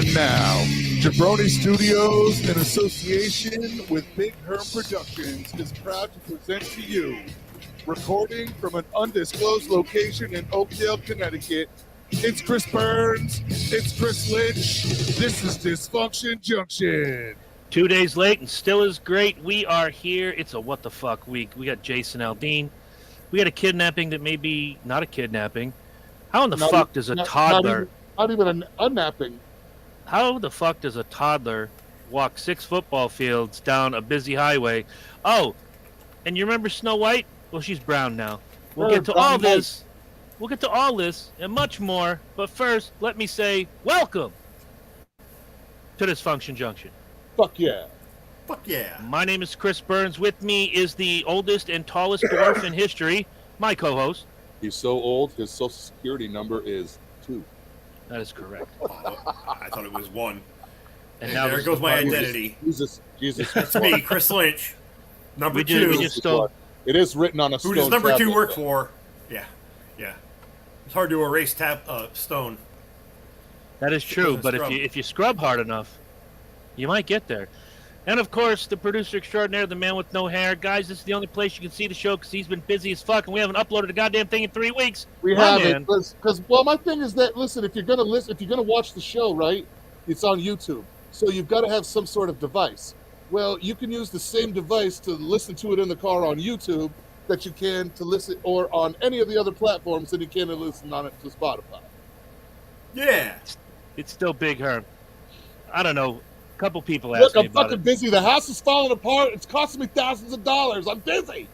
And now, Jabroni Studios, in association with Big Herm Productions, is proud to present to you, recording from an undisclosed location in Oakdale, Connecticut, it's Chris Burns, it's Chris Lynch, this is Dysfunction Junction. 2 days late and still is great. We are here. It's a what the fuck week. We got Jason Aldean. We got a kidnapping that may be not a kidnapping. How in the fuck does a toddler... Not even an unnapping. How the fuck does a toddler walk 6 football fields down a busy highway? Oh, and you remember Snow White? Well, she's brown now. We'll get to all this. We'll get to all this and much more. But first, let me say welcome to Dysfunction Junction. Fuck yeah. Fuck yeah. My name is Chris Burns. With me is the oldest and tallest dwarf in history, my co-host. He's so old, his social security number is 2. That is correct. I thought it was 1. And now there goes my identity. Jesus. That's me, Chris Lynch. Number 2. We just stole. It is written on a stone. Who does number 2 tablet. work for? Yeah. It's hard to erase stone. That is true, but if you scrub hard enough, you might get there. And of course, the producer extraordinaire, the man with no hair. Guys, this is the only place you can see the show because he's been busy as fuck, and we haven't uploaded a goddamn thing in 3 weeks. We haven't, because my thing is that, listen, if you're gonna watch the show, right, it's on YouTube, so you've got to have some sort of device. Well, you can use the same device to listen to it in the car on YouTube that you can to listen, or on any of the other platforms that you can to listen on it to Spotify. Yeah. It's still Big Herm. I don't know. A couple people Look, asked me I'm about fucking it. busy. The house is falling apart. It's costing me thousands of dollars. I'm busy.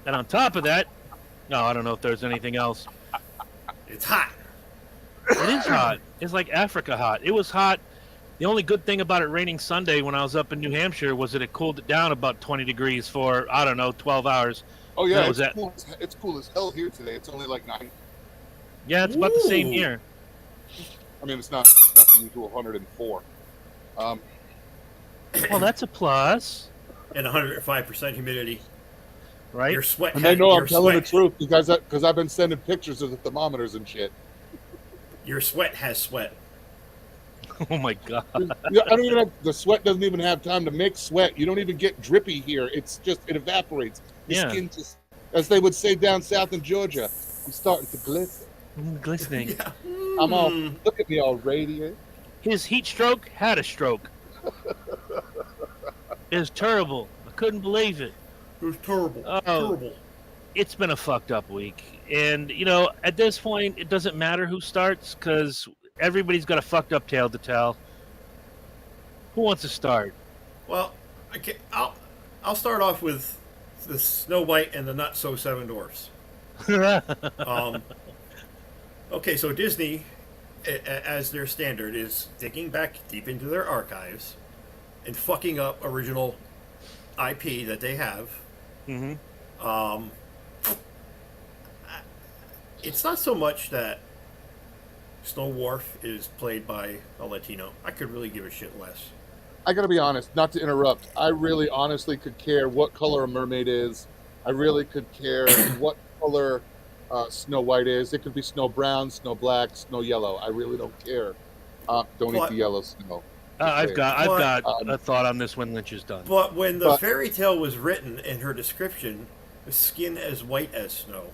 And on top of that, no, I don't know if there's anything else. It's hot. It is hot. It's like Africa hot. It was hot. The only good thing about it raining Sunday when I was up in New Hampshire was that it cooled it down about 20 degrees for, 12 hours. Oh, yeah, cool. It's cool as hell here today. It's only like 9. Yeah, it's about the same here. I mean, it's nothing to 104. Well, that's a plus. And 105% humidity. Right? Your sweat. And I know I'm telling the truth because I've been sending pictures of the thermometers and shit. Your sweat has sweat. Oh my god! The sweat doesn't even have time to make sweat. You don't even get drippy here. It evaporates. Your skin just, as they would say down south in Georgia, I'm starting to glisten. Glistening. Yeah. I'm all, look at me all radiant. His heat stroke had a stroke. It was terrible. I couldn't believe it. It was terrible. Terrible. It's been a fucked up week, and at this point, it doesn't matter who starts because everybody's got a fucked up tale to tell. Who wants to start? Well, I'll start off with the Snow White and the Not So 7 Dwarfs. Okay, so Disney, as their standard, is digging back deep into their archives and fucking up original IP that they have. Mm-hmm. It's not so much that Snow Dwarf is played by a Latino. I could really give a shit less. I gotta be honest, not to interrupt. I really honestly could care what color a mermaid is. I really could care what color Snow White is. It could be snow brown, snow black, snow yellow. I really don't care. Don't eat the yellow snow. I've got a thought on this when Lynch is done. But when the fairy tale was written in her description, with skin as white as snow,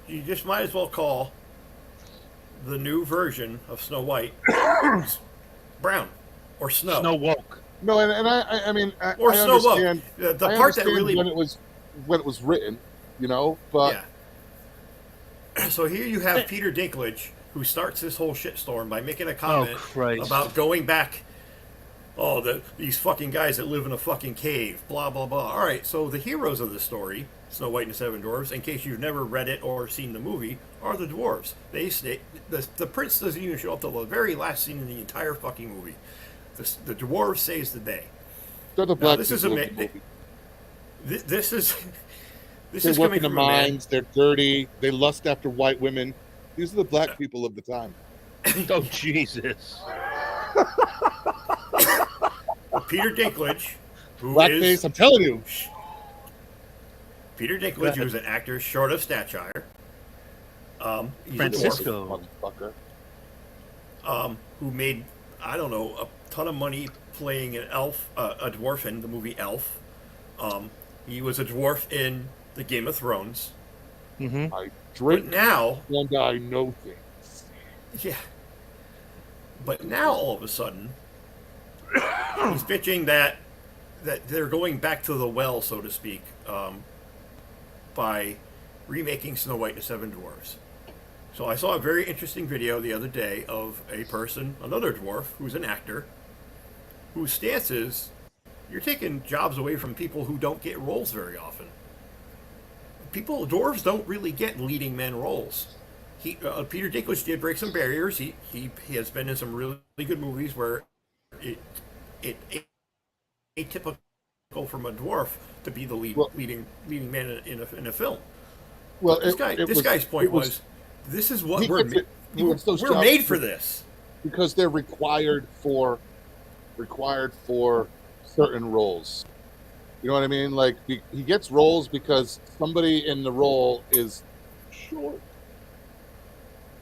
you just might as well call the new version of Snow White brown or snow. Snow woke. No, and I mean, I snow understand. Woke. The I part that understand really when it was written, but yeah. So here you have Peter Dinklage, who starts this whole shitstorm by making a comment about going back. These fucking guys that live in a fucking cave, blah, blah, blah. All right, so the heroes of the story, Snow White and the 7 Dwarfs, in case you've never read it or seen the movie, are the dwarves. The prince doesn't even show up till the very last scene in the entire fucking movie. The dwarves saves the day. They're the black this is people of the movie. This is They work in the mines. They're dirty. They lust after white women. These are the black people of the time. Oh, Jesus. Peter Dinklage, blackface, I'm telling you. Peter Dinklage, who's an actor short of stature. Francisco. who made, I don't know, a ton of money playing an elf, a dwarf in the movie Elf. He was a dwarf in the Game of Thrones. Mm-hmm. I drink But now, and I know things. yeah. But now all of a sudden, he's bitching that they're going back to the well, so to speak, by remaking Snow White and the Seven Dwarfs. So I saw a very interesting video the other day of a person, another dwarf, who's an actor, whose stance is, you're taking jobs away from people who don't get roles very often. Dwarves don't really get leading men roles. Peter Dinklage did break some barriers. He has been in some really good movies where it atypical from a dwarf to be the leading man in a film. Well, this guy's point was, this is what we're made for this, because they're required for certain roles. You know what I mean? Like he gets roles because somebody in the role is short,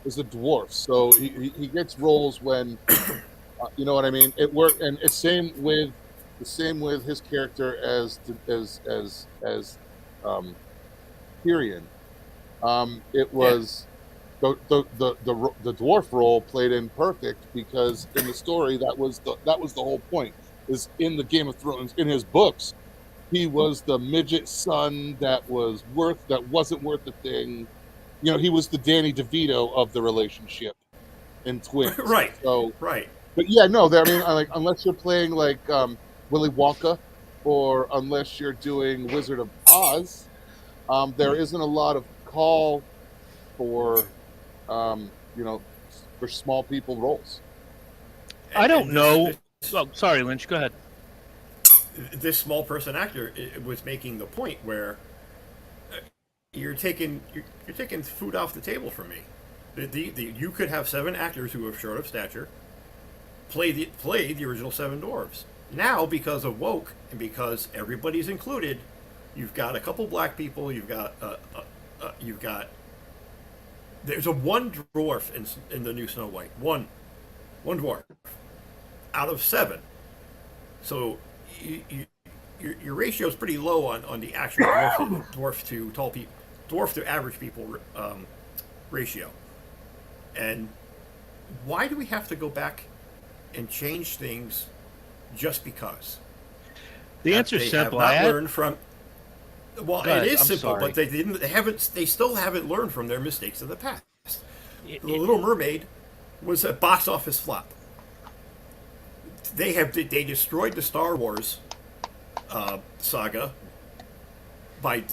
is a dwarf, so he gets roles when you know what I mean. It worked, and it's same with his character as Tyrion. It was the dwarf role played in perfect because in the story that was the whole point. Is in the Game of Thrones, in his books, he was the midget son that wasn't worth a thing. You know, he was the Danny DeVito of the relationship in Twins. Right. So right. But yeah, no, I mean, like unless you're playing like Willy Wonka, or unless you're doing Wizard of Oz, there isn't a lot of call for for small people roles. I don't know. Oh, sorry, Lynch. Go ahead. This small person actor was making the point where you're taking food off the table for me. You could have 7 actors who are short of stature play the original 7 dwarves. Now, because of woke and because everybody's included, you've got a couple black people. You've got there's a one dwarf in the new Snow White. One dwarf out of 7. So your ratio is pretty low on the actual dwarf to tall people, dwarf to average people ratio. And why do we have to go back and change things just because? The answer is simple. Learned from. Well, ahead, it is I'm simple, sorry. but they still haven't learned from their mistakes of the past. The Little Mermaid was a box office flop. They destroyed the Star Wars saga by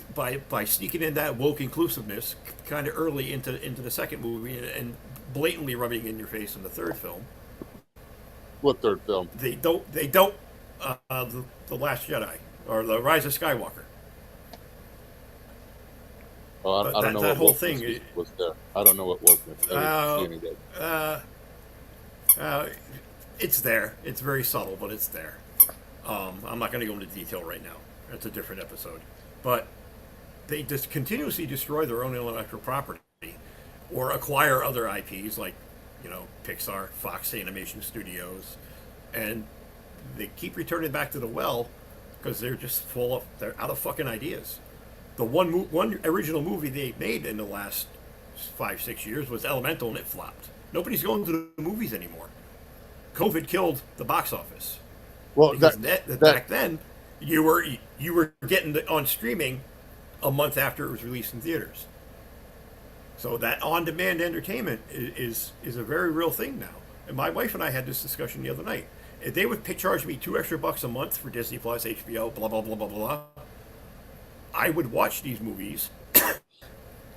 sneaking in that woke inclusiveness kind of early into the second movie and blatantly rubbing it in your face in the third film. What third film? They don't the Last Jedi or the Rise of Skywalker. Oh, I don't know that what whole wokeness thing was there. I don't know what wokeness. I didn't see anything. It's there. It's very subtle, but it's there. I'm not going to go into detail right now. It's a different episode. But they just continuously destroy their own intellectual property or acquire other IPs like, Pixar, Fox Animation Studios, and they keep returning back to the well because they're out of fucking ideas. The one original movie they made in the last 5-6 years was Elemental, and it flopped. Nobody's going to the movies anymore. COVID killed the box office. Well, back then, you were getting on streaming a month after it was released in theaters. So that on-demand entertainment is a very real thing now. And my wife and I had this discussion the other night. If they would charge me $2 extra a month for Disney Plus, HBO, blah blah blah blah blah, I would watch these movies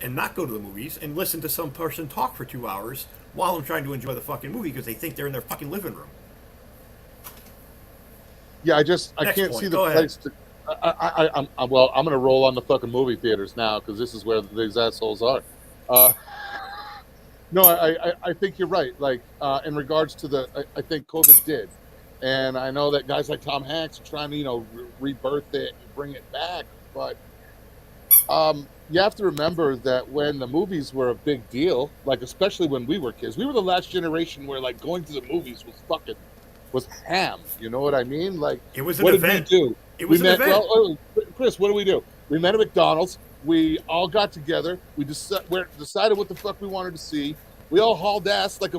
and not go to the movies and listen to some person talk for 2 hours while I'm trying to enjoy the fucking movie because they think they're in their fucking living room. Yeah, I can't see the place to. I'm going to roll on the fucking movie theaters now because this is where these assholes are. No, I think you're right. Like in regards to I think COVID did, and I know that guys like Tom Hanks are trying to rebirth it and bring it back, but You have to remember that when the movies were a big deal, like especially when we were kids, we were the last generation where like going to the movies was ham. You know what I mean? Like, It was an what did we event. do? It We was an met. event. Well, Chris, what do we do? We met at McDonald's. We all got together. We decided what the fuck we wanted to see. We all hauled ass like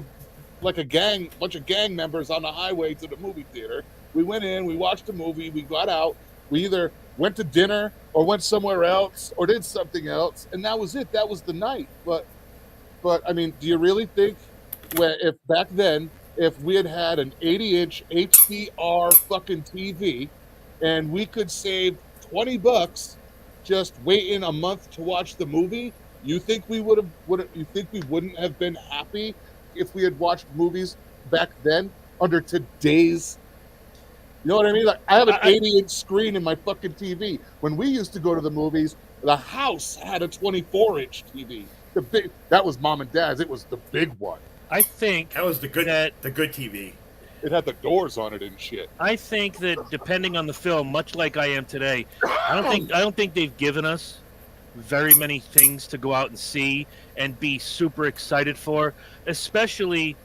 a gang, bunch of gang members on the highway to the movie theater. We went in. We watched the movie. We got out. We either went to dinner or went somewhere else or did something else, and that was it. That was the night. But I mean, do you really think if back then, if we had an 80-inch HDR fucking TV and we could save $20 just waiting a month to watch the movie, you think we you think we wouldn't have been happy if we had watched movies back then under today's, you know what I mean? Like, I have an 80-inch screen in my fucking TV. When we used to go to the movies, the house had a 24-inch TV. That was mom and dad's. It was the big one. I think that was the good TV. It had the doors on it and shit. I think that depending on the film, much like I am today, I don't think they've given us very many things to go out and see and be super excited for, especially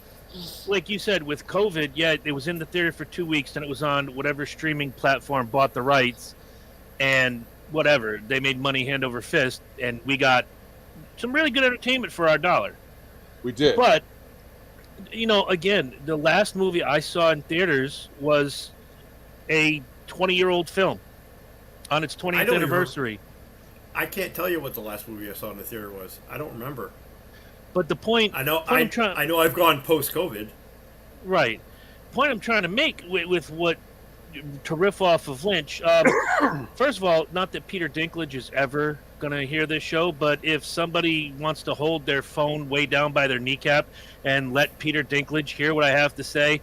like you said with COVID. Yeah, it was in the theater for 2 weeks, and it was on whatever streaming platform bought the rights, and whatever, they made money hand over fist, and we got some really good entertainment for our dollar. We did. But you know, again, the last movie I saw in theaters was a 20-year-old film on its 20th anniversary. I can't tell you what the last movie I saw in the theater was. I don't remember. But the point I know I've gone post-COVID. Right. The point I'm trying to make with what to riff off of Lynch. First of all, not that Peter Dinklage is ever going to hear this show, but if somebody wants to hold their phone way down by their kneecap and let Peter Dinklage hear what I have to say,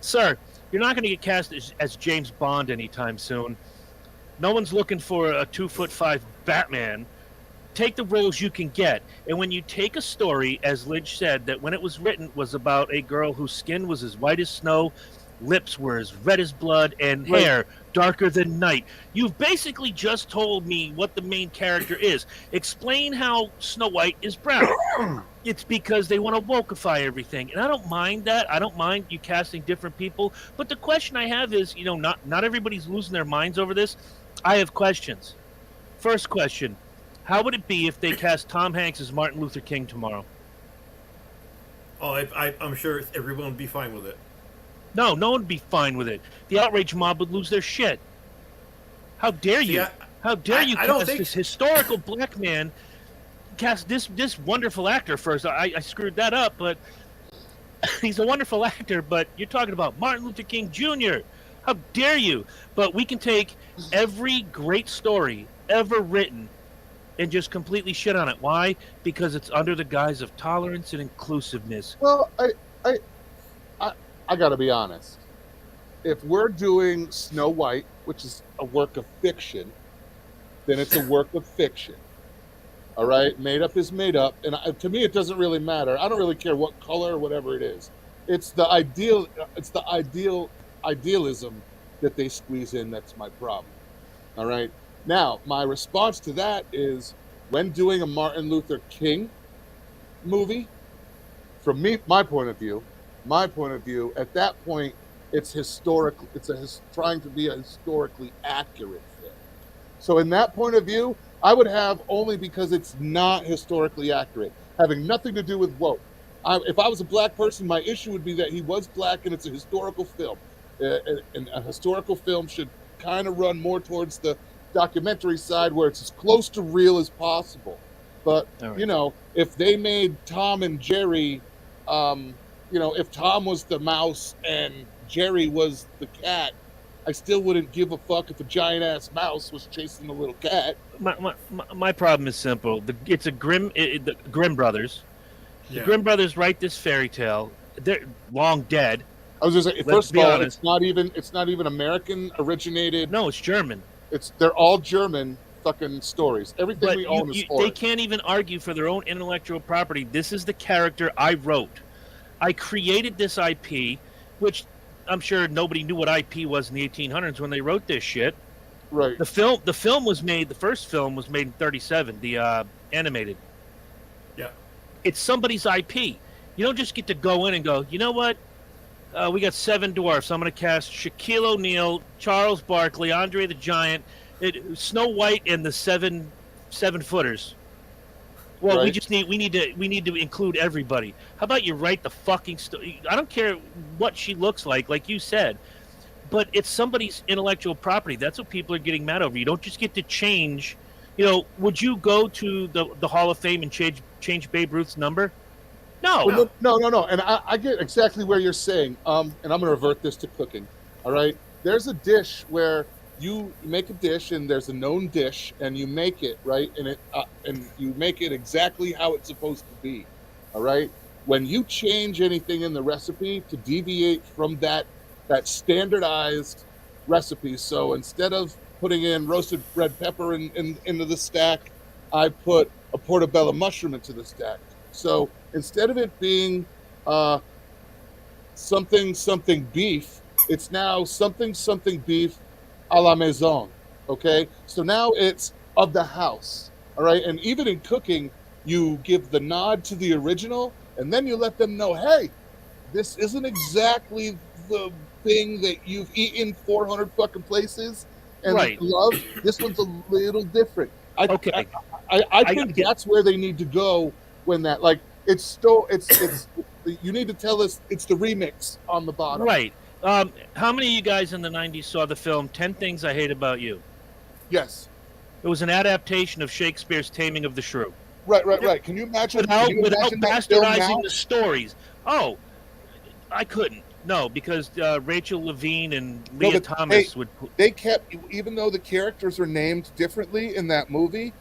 sir, you're not going to get cast as James Bond anytime soon. No one's looking for a 2'5" Batman. Take the roles you can get. And when you take a story, as Lynch said, that when it was written was about a girl whose skin was as white as snow, lips were as red as blood, and hair darker than night. You've basically just told me what the main character is. Explain how Snow White is brown. It's because they want to wokeify everything. And I don't mind that. I don't mind you casting different people. But the question I have is, you know, not everybody's losing their minds over this. I have questions. First question, how would it be if they cast Tom Hanks as Martin Luther King tomorrow? Oh, I'm sure everyone would be fine with it. No one would be fine with it. The outrage mob would lose their shit. How dare you? How dare you cast this historical black man, cast this wonderful actor first. I screwed that up, but he's a wonderful actor, but you're talking about Martin Luther King Jr. How dare you? But we can take every great story ever written and just completely shit on it. Why? Because it's under the guise of tolerance and inclusiveness. Well, I got to be honest. If we're doing Snow White, which is a work of fiction, then it's a work of fiction. All right? Made up is made up. And to me, it doesn't really matter. I don't really care what color or whatever it is. It's the idealism that they squeeze in that's my problem. All right? Now, my response to that is, when doing a Martin Luther King movie, from my point of view, at that point, it's historical. Trying to be a historically accurate film. So in that point of view, I would have, only because it's not historically accurate, having nothing to do with woke. If I was a black person, my issue would be that he was black and it's a historical film. And a historical film should kind of run more towards the documentary side, where it's as close to real as possible. But, you know, if they made Tom and Jerry... you know, if Tom was the mouse and Jerry was the cat, I still wouldn't give a fuck if a giant ass mouse was chasing the little cat. My problem is simple. It's a the Grimm brothers. The Grimm brothers write this fairy tale. They're long dead. I was just saying, first of all, it's not even American originated. No, it's German. They're all German fucking stories. Everything we own is they can't even argue for their own intellectual property. This is the character I wrote. I created this IP, which I'm sure nobody knew what IP was in the 1800s when they wrote this shit. Right. The film was made. The first film was made in '37. The animated. Yeah. It's somebody's IP. You don't just get to go in and go, you know what? We got 7 dwarfs. I'm going to cast Shaquille O'Neal, Charles Barkley, Andre the Giant, Snow White, and the 7-footers. Well, Right. we need to include everybody. How about you write the fucking story? I don't care what she looks like you said, but it's somebody's intellectual property. That's what people are getting mad over. You don't just get to change. Would you go to the Hall of Fame and change Babe Ruth's number? No. Well, no. And I get exactly where you're saying. And I'm going to revert this to cooking. All right. There's a dish where you make a dish, and there's a known dish, and you make it right, and you make it exactly how it's supposed to be. All right. When you change anything in the recipe to deviate from that standardized recipe, so instead of putting in roasted red pepper into the stack, I put a portobello mushroom into the stack. So instead of it being something beef, it's now something beef a la maison. Okay, so now it's of the house. All right, and even in cooking, you give the nod to the original, and then you let them know, hey, this isn't exactly the thing that you've eaten 400 fucking places and right. love. This one's a little different. I think that's where they need to go when that, like, it's you need to tell us it's the remix on the bottom. Right. How many of you guys in the 90s saw the film 10 Things I Hate About You? Yes. It was an adaptation of Shakespeare's Taming of the Shrew. Right. Can you imagine without that bastardizing the stories? Oh, I couldn't. No, because Rachel Levine and Leah Thomas would. They kept, even though the characters are named differently in that movie,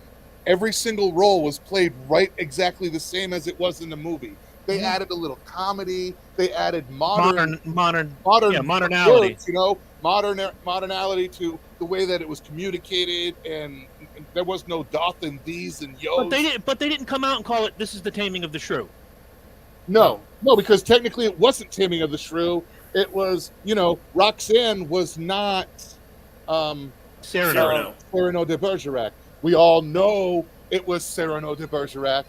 every single role was played right exactly the same as it was in the movie. They added a little comedy. They added modernality. Words, modernality to the way that it was communicated, and there was no doth and these and yos. But they didn't come out and call it. This is the Taming of the Shrew. No, because technically it wasn't Taming of the Shrew. It was, Roxanne was not Cyrano de Bergerac. We all know it was Cyrano de Bergerac,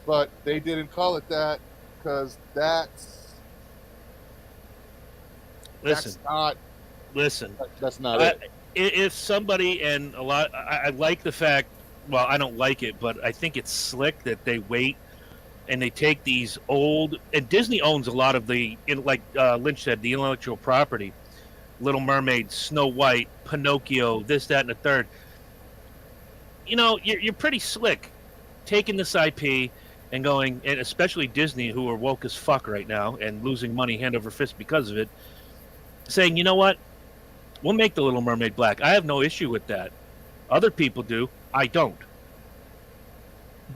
but they didn't call it that because that's not it. If somebody, and a lot, I like the fact. Well, I don't like it, but I think it's slick that they wait. And they take these old, and Disney owns a lot of the, like Lynch said, the intellectual property. Little Mermaid, Snow White, Pinocchio, this, that, and the third. You're pretty slick taking this IP and going, and especially Disney, who are woke as fuck right now and losing money hand over fist because of it, saying, you know what? We'll make the Little Mermaid black. I have no issue with that. Other people do. I don't.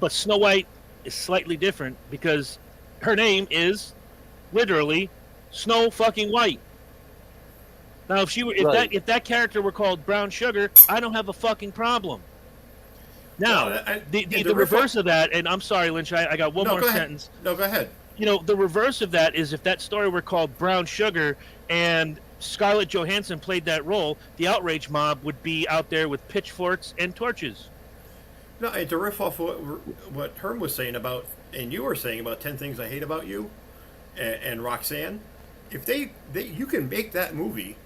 But Snow White is slightly different because her name is literally Snow fucking White. Now, if that character were called Brown Sugar, I don't have a fucking problem. Now, the reverse of that, and I'm sorry, Lynch, I got one more sentence. No, go ahead. The reverse of that is if that story were called Brown Sugar and Scarlett Johansson played that role, the outrage mob would be out there with pitchforks and torches. No, and to riff off what Herm was saying about, and you were saying about 10 Things I Hate About You, and Roxanne, if you can make that movie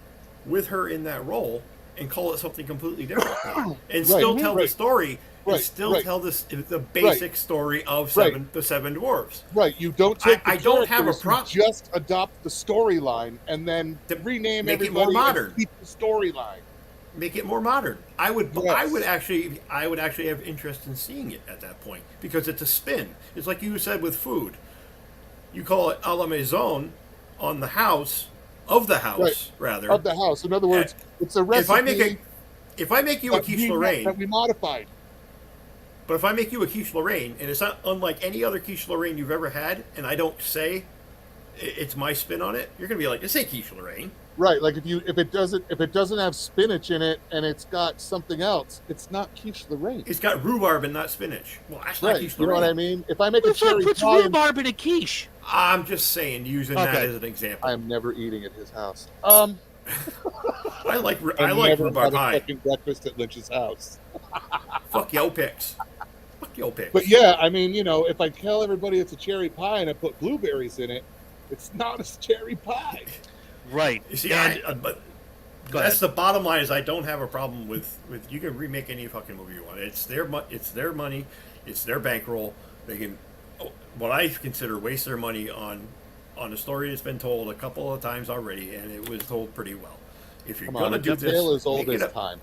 with her in that role and call it something completely different, and still tell the story, and still tell the basic story of the Seven Dwarfs. Right, you don't take. I don't have a problem. Just adopt the storyline and then rename make it more modern. Keep the storyline. Make it more modern. I would actually have interest in seeing it at that point because it's a spin. It's like you said with food. You call it a la maison on the house of the house rather of the house. In other words, it's a recipe. If I make you a quiche Lorraine that we modified. But if I make you a quiche Lorraine and it's not unlike any other quiche Lorraine you've ever had, and I don't say it's my spin on it, you're gonna be like, this ain't quiche Lorraine. Right, like if it doesn't have spinach in it and it's got something else, it's not quiche Lorraine. It's got rhubarb and not spinach. Well, that's not quiche Lorraine. You know what I mean? If I make a cherry pie, puts rhubarb in a quiche. I'm just saying, using that as an example. I am never eating at his house. I like And never rhubarb had a pie. fucking breakfast at Lynch's house. Fuck yo picks. Fuck yo picks. But yeah, I mean, if I tell everybody it's a cherry pie and I put blueberries in it, it's not a cherry pie. Right. You see, but Go that's ahead. the bottom line. Is I don't have a problem with you can remake any fucking movie you want. It's their money, it's their bankroll. They can, what I consider, waste their money on a story that's been told a couple of times already, and it was told pretty well. If you're gonna do this, tale is old make as time.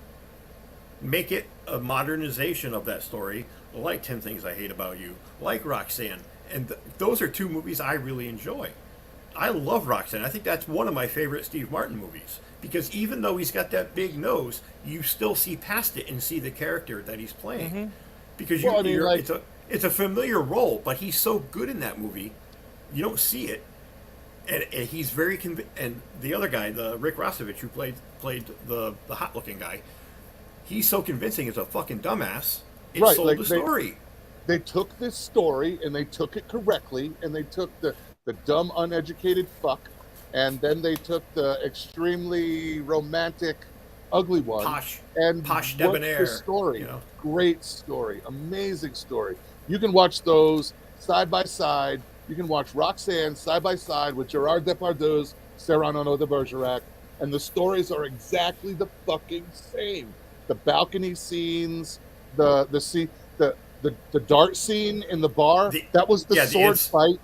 Make it a modernization of that story, like 10 Things I Hate About You, like Roxanne, and those are two movies I really enjoy. I love Roxanne. I think that's one of my favorite Steve Martin movies. Because even though he's got that big nose, you still see past it and see the character that he's playing. Mm-hmm. Because it's a familiar role, but he's so good in that movie, you don't see it. And he's very and the other guy, the Rick Rossovich, who played the hot-looking guy, he's so convincing as a fucking dumbass. It sold the story. They took this story and they took it correctly, and they took the dumb, uneducated fuck, and then they took the extremely romantic, ugly one, posh debonair the story. Great story, amazing story. You can watch those side by side. You can watch Roxanne side by side with Gerard Depardieu's Cyrano de Bergerac, and the stories are exactly the fucking same. The balcony scenes, the dart scene in the bar. That was the sword fight.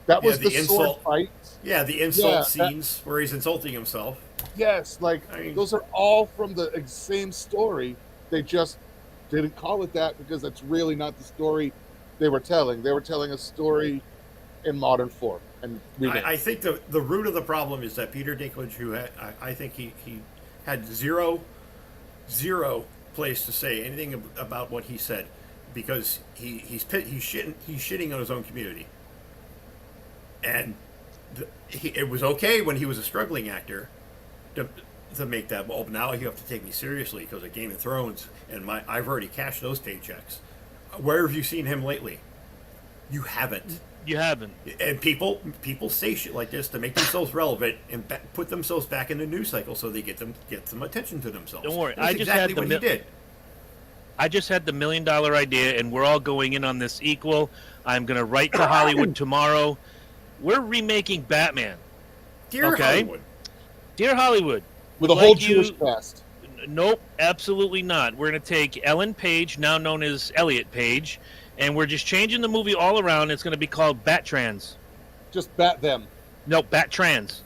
That was the sword fight. Yeah, the insult scenes where he's insulting himself. Yes, those are all from the same story. They just didn't call it that because that's really not the story they were telling. They were telling a story in modern form. And I think the root of the problem is that Peter Dinklage, who I think he had zero place to say anything about what he said, because he's shitting on his own community. And it was okay when he was a struggling actor to make that. Well, now you have to take me seriously because of Game of Thrones, and I've already cashed those paychecks. Where have you seen him lately? You haven't. You haven't. And people say shit like this to make themselves relevant and put themselves back in the news cycle so they get some attention to themselves. Don't worry, That's exactly what he did. I just had the $1 million idea, and we're all going in on this equal. I'm going to write to Hollywood tomorrow. We're remaking Batman. Dear Hollywood. Dear Hollywood. With a whole Jewish cast. Nope, absolutely not. We're going to take Ellen Page, now known as Elliot Page, and we're just changing the movie all around. It's going to be called Bat-Trans. Just Bat Them. No, Bat-Trans.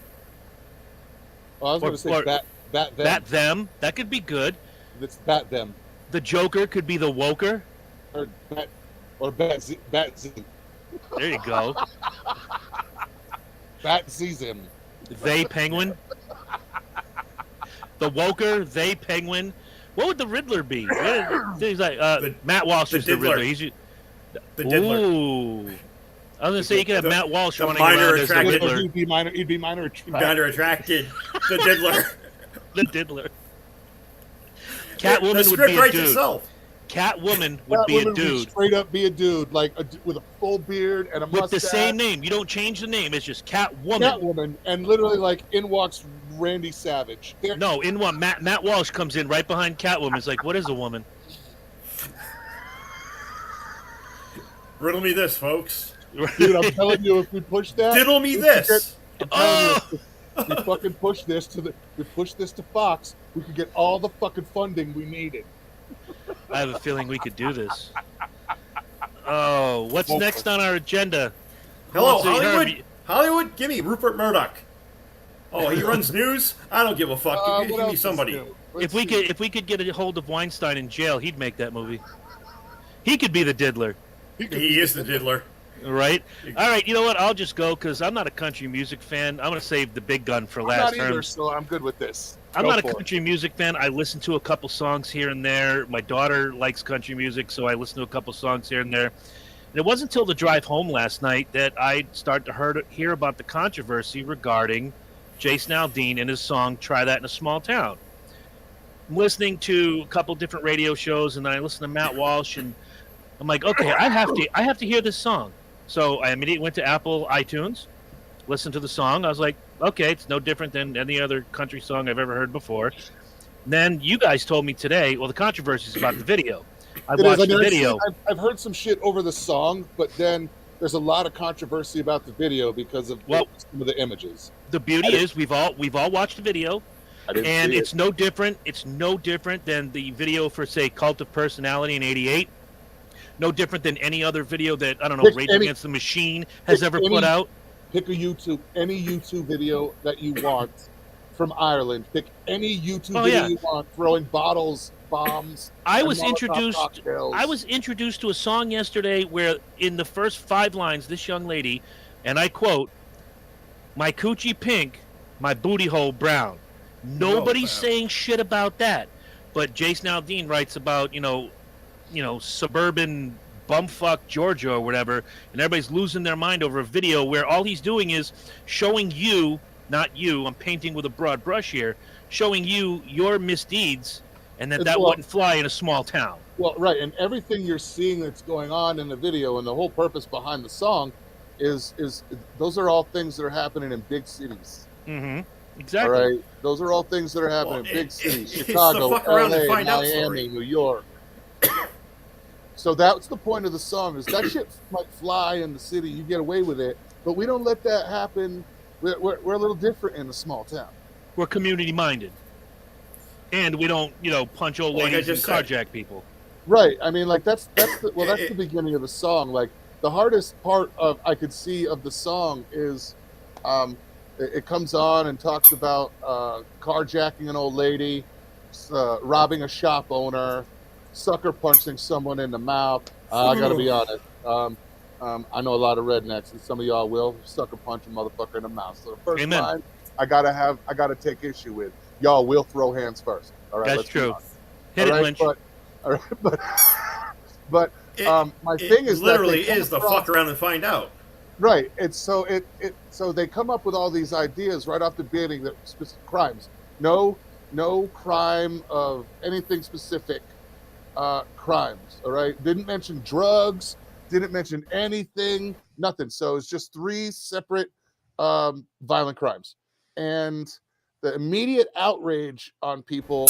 Oh, I was going to say Bat Them. Bat Them. That could be good. It's Bat Them. The Joker could be the Woker. Or Bat Z. There you go. Bat Zizim. They Penguin. The Woker, they Penguin. What would the Riddler be? He's like Matt Walsh is the Riddler. He's the Diddler. Ooh. I was gonna say you could have Matt Walsh running minor around as the Riddler. He'd be minor attracted. Minor attracted. The Diddler. The Diddler. Catwoman the would script be a writes dude. itself. Catwoman would be a dude. Would straight up be a dude, with a full beard and a mustache. With the same name. You don't change the name. It's just Catwoman. Catwoman, and literally in walks Randy Savage. No, in one. Matt Walsh comes in right behind Catwoman. It's like, what is a woman? Riddle me this, folks. Dude, I'm telling you, if we push that, diddle me this. If we fucking push this to Fox, we could get all the fucking funding we needed. I have a feeling we could do this. Oh, what's next on our agenda? Hello, Hollywood. Hollywood, give me Rupert Murdoch. Oh, he runs news. I don't give a fuck. Give me somebody. If we could get a hold of Weinstein in jail, he'd make that movie. He could be the diddler. He is the diddler. Right? All right, you know what? I'll just go because I'm not a country music fan. I'm going to save the big gun for last term. I'm not either, so I'm good with this. I'm not a country music fan. I listen to a couple songs here and there. My daughter likes country music, so I listen to a couple songs here and there. And it wasn't until the drive home last night that I started to hear about the controversy regarding Jason Aldean and his song "Try That in a Small Town." I'm listening to a couple different radio shows, and then I listen to Matt Walsh, and I'm like, okay, I have to hear this song. So I immediately went to Apple iTunes, listened to the song. I was like, Okay, it's no different than any other country song I've ever heard before. Then you guys told me today, well, the controversy is about the video. I watched the video. I've heard some shit over the song, but then there's a lot of controversy about the video because of some of the images. The beauty is we've all watched the video, and it's no different. It's no different than the video for, say, Cult of Personality in '88. No different than any other video that, I don't know, Rage Against the Machine has ever put out. Pick any YouTube video that you want from Ireland. Pick any YouTube video you want, throwing bottles, bombs. I was introduced to a song yesterday where in the first 5 lines, this young lady, and I quote, "My coochie pink, my booty hole brown." Nobody's saying shit about that. But Jason Aldean writes about, suburban bumfuck Georgia or whatever, and everybody's losing their mind over a video where all he's doing is showing you, not you, I'm painting with a broad brush here, showing you your misdeeds, and that wouldn't fly in a small town. Well, right, and everything you're seeing that's going on in the video and the whole purpose behind the song is those are all things that are happening in big cities. Mm-hmm. Exactly. All right, those are all things that are happening in big cities: Chicago, LA, Miami, New York. So that's the point of the song: is that shit might fly in the city, you get away with it, but we don't let that happen. We're a little different in a small town. We're community minded, and we don't punch old ladies and carjack people. Right. I mean, like that's the beginning of the song. Like the hardest part I could see of the song is, it comes on and talks about carjacking an old lady, robbing a shop owner, sucker punching someone in the mouth. I gotta be honest. I know a lot of rednecks, and some of y'all will sucker punch a motherfucker in the mouth. So the first line I gotta take issue with. Y'all will throw hands first. All right, that's true. Hit it, Lynch. But my thing is literally is the fuck around and find out. Right. It's so they come up with all these ideas right off the beginning that specific crimes. No crime of anything specific. Crimes. All right. Didn't mention drugs. Didn't mention anything. Nothing. So it's just 3 separate violent crimes, and the immediate outrage on people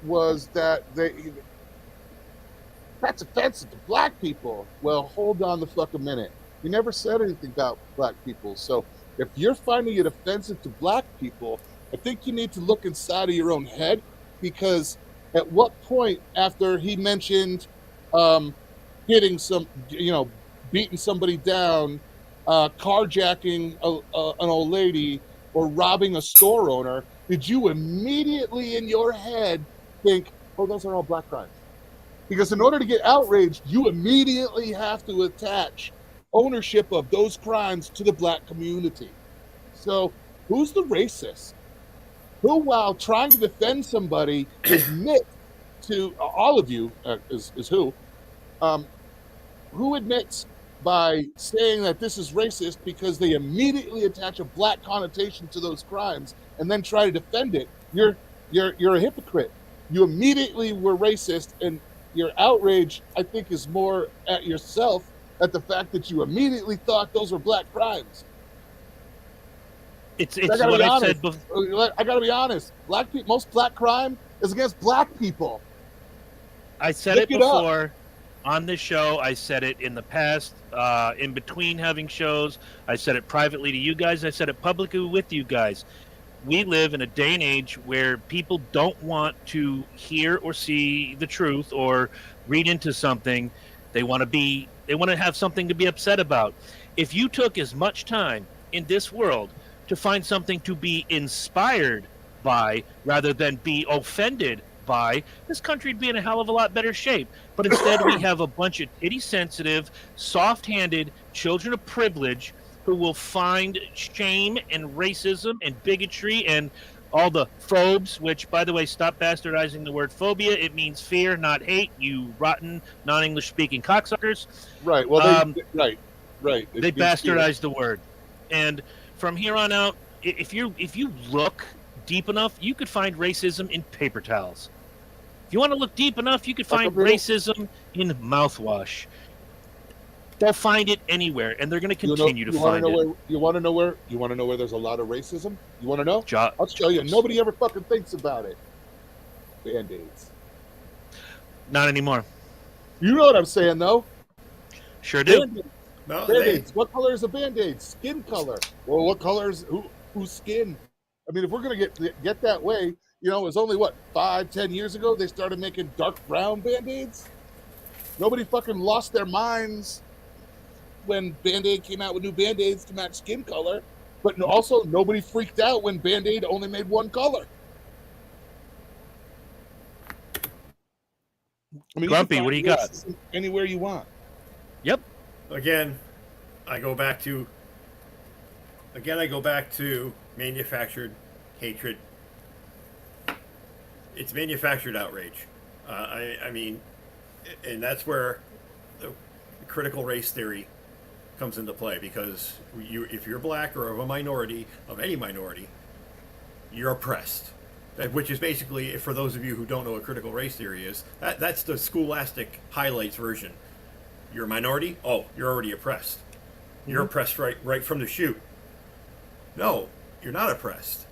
was that that's offensive to black people. Well, hold on the fuck a minute. You never said anything about black people. So if you're finding it offensive to black people, I think you need to look inside of your own head, because at what point after he mentioned hitting beating somebody down, carjacking an old lady, or robbing a store owner, did you immediately in your head think, oh, those are all black crimes? Because in order to get outraged, you immediately have to attach ownership of those crimes to the black community. So who's the racist? Who, while trying to defend somebody, admit to all of you is who admits by saying that this is racist because they immediately attach a black connotation to those crimes and then try to defend it. You're a hypocrite. You immediately were racist, and your outrage, I think, is more at yourself, at the fact that you immediately thought those were black crimes. It's what I said before. I gotta be honest. Most black crime is against black people. I said it before on this show. I said it in the past, in between having shows. I said it privately to you guys. I said it publicly with you guys. We live in a day and age where people don't want to hear or see the truth or read into something. They want to have something to be upset about. If you took as much time in this world to find something to be inspired by rather than be offended by, this country would be in a hell of a lot better shape. But instead we have a bunch of titty-sensitive, soft-handed children of privilege who will find shame and racism and bigotry and all the phobes, which, by the way, stop bastardizing the word phobia. It means fear, not hate, you rotten, non-English speaking cocksuckers. Right. Well, right. They bastardized the word. And from here on out, if you look deep enough, you could find racism in paper towels. If you want to look deep enough, you could find racism in mouthwash. They'll find it anywhere, and they're going to continue to find it. You want to know where there's a lot of racism? You want to know? I'll show you. Nobody ever fucking thinks about it. Band-Aids. Not anymore. You know what I'm saying, though? Sure do. Band-Aids. No, Band-Aids. What color is a Band-Aid? Skin color. Well, what color is whose skin? I mean, if we're gonna get that way, it was only 5-10 years ago they started making dark brown Band-Aids. Nobody fucking lost their minds when Band-Aid came out with new Band-Aids to match skin color, but also nobody freaked out when Band-Aid only made one color. I mean, Grumpy, what do you got? Anywhere you want. Yep. Again, I go back to manufactured hatred. It's manufactured outrage. I mean, and that's where the critical race theory comes into play, because if you're black or of a minority, of any minority, you're oppressed. Which is basically, for those of you who don't know what critical race theory is, that's the scholastic highlights version. You're a minority? Oh, you're already oppressed. You're oppressed right from the chute. No, you're not oppressed.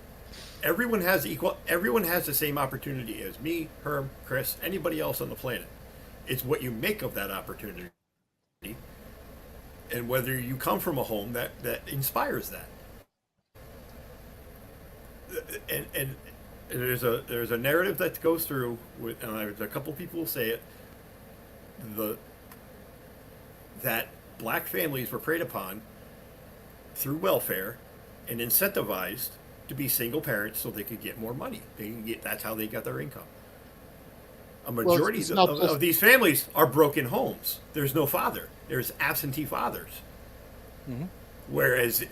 Everyone has the same opportunity as me, Herm, Chris, anybody else on the planet. It's what you make of that opportunity, and whether you come from a home that inspires that. And there's a narrative that goes through with, and a couple people will say it, that black families were preyed upon through welfare and incentivized to be single parents so they could get more money. That's how they got their income. A majority of these families are broken homes. There's no father. There's absentee fathers. Mm-hmm. Whereas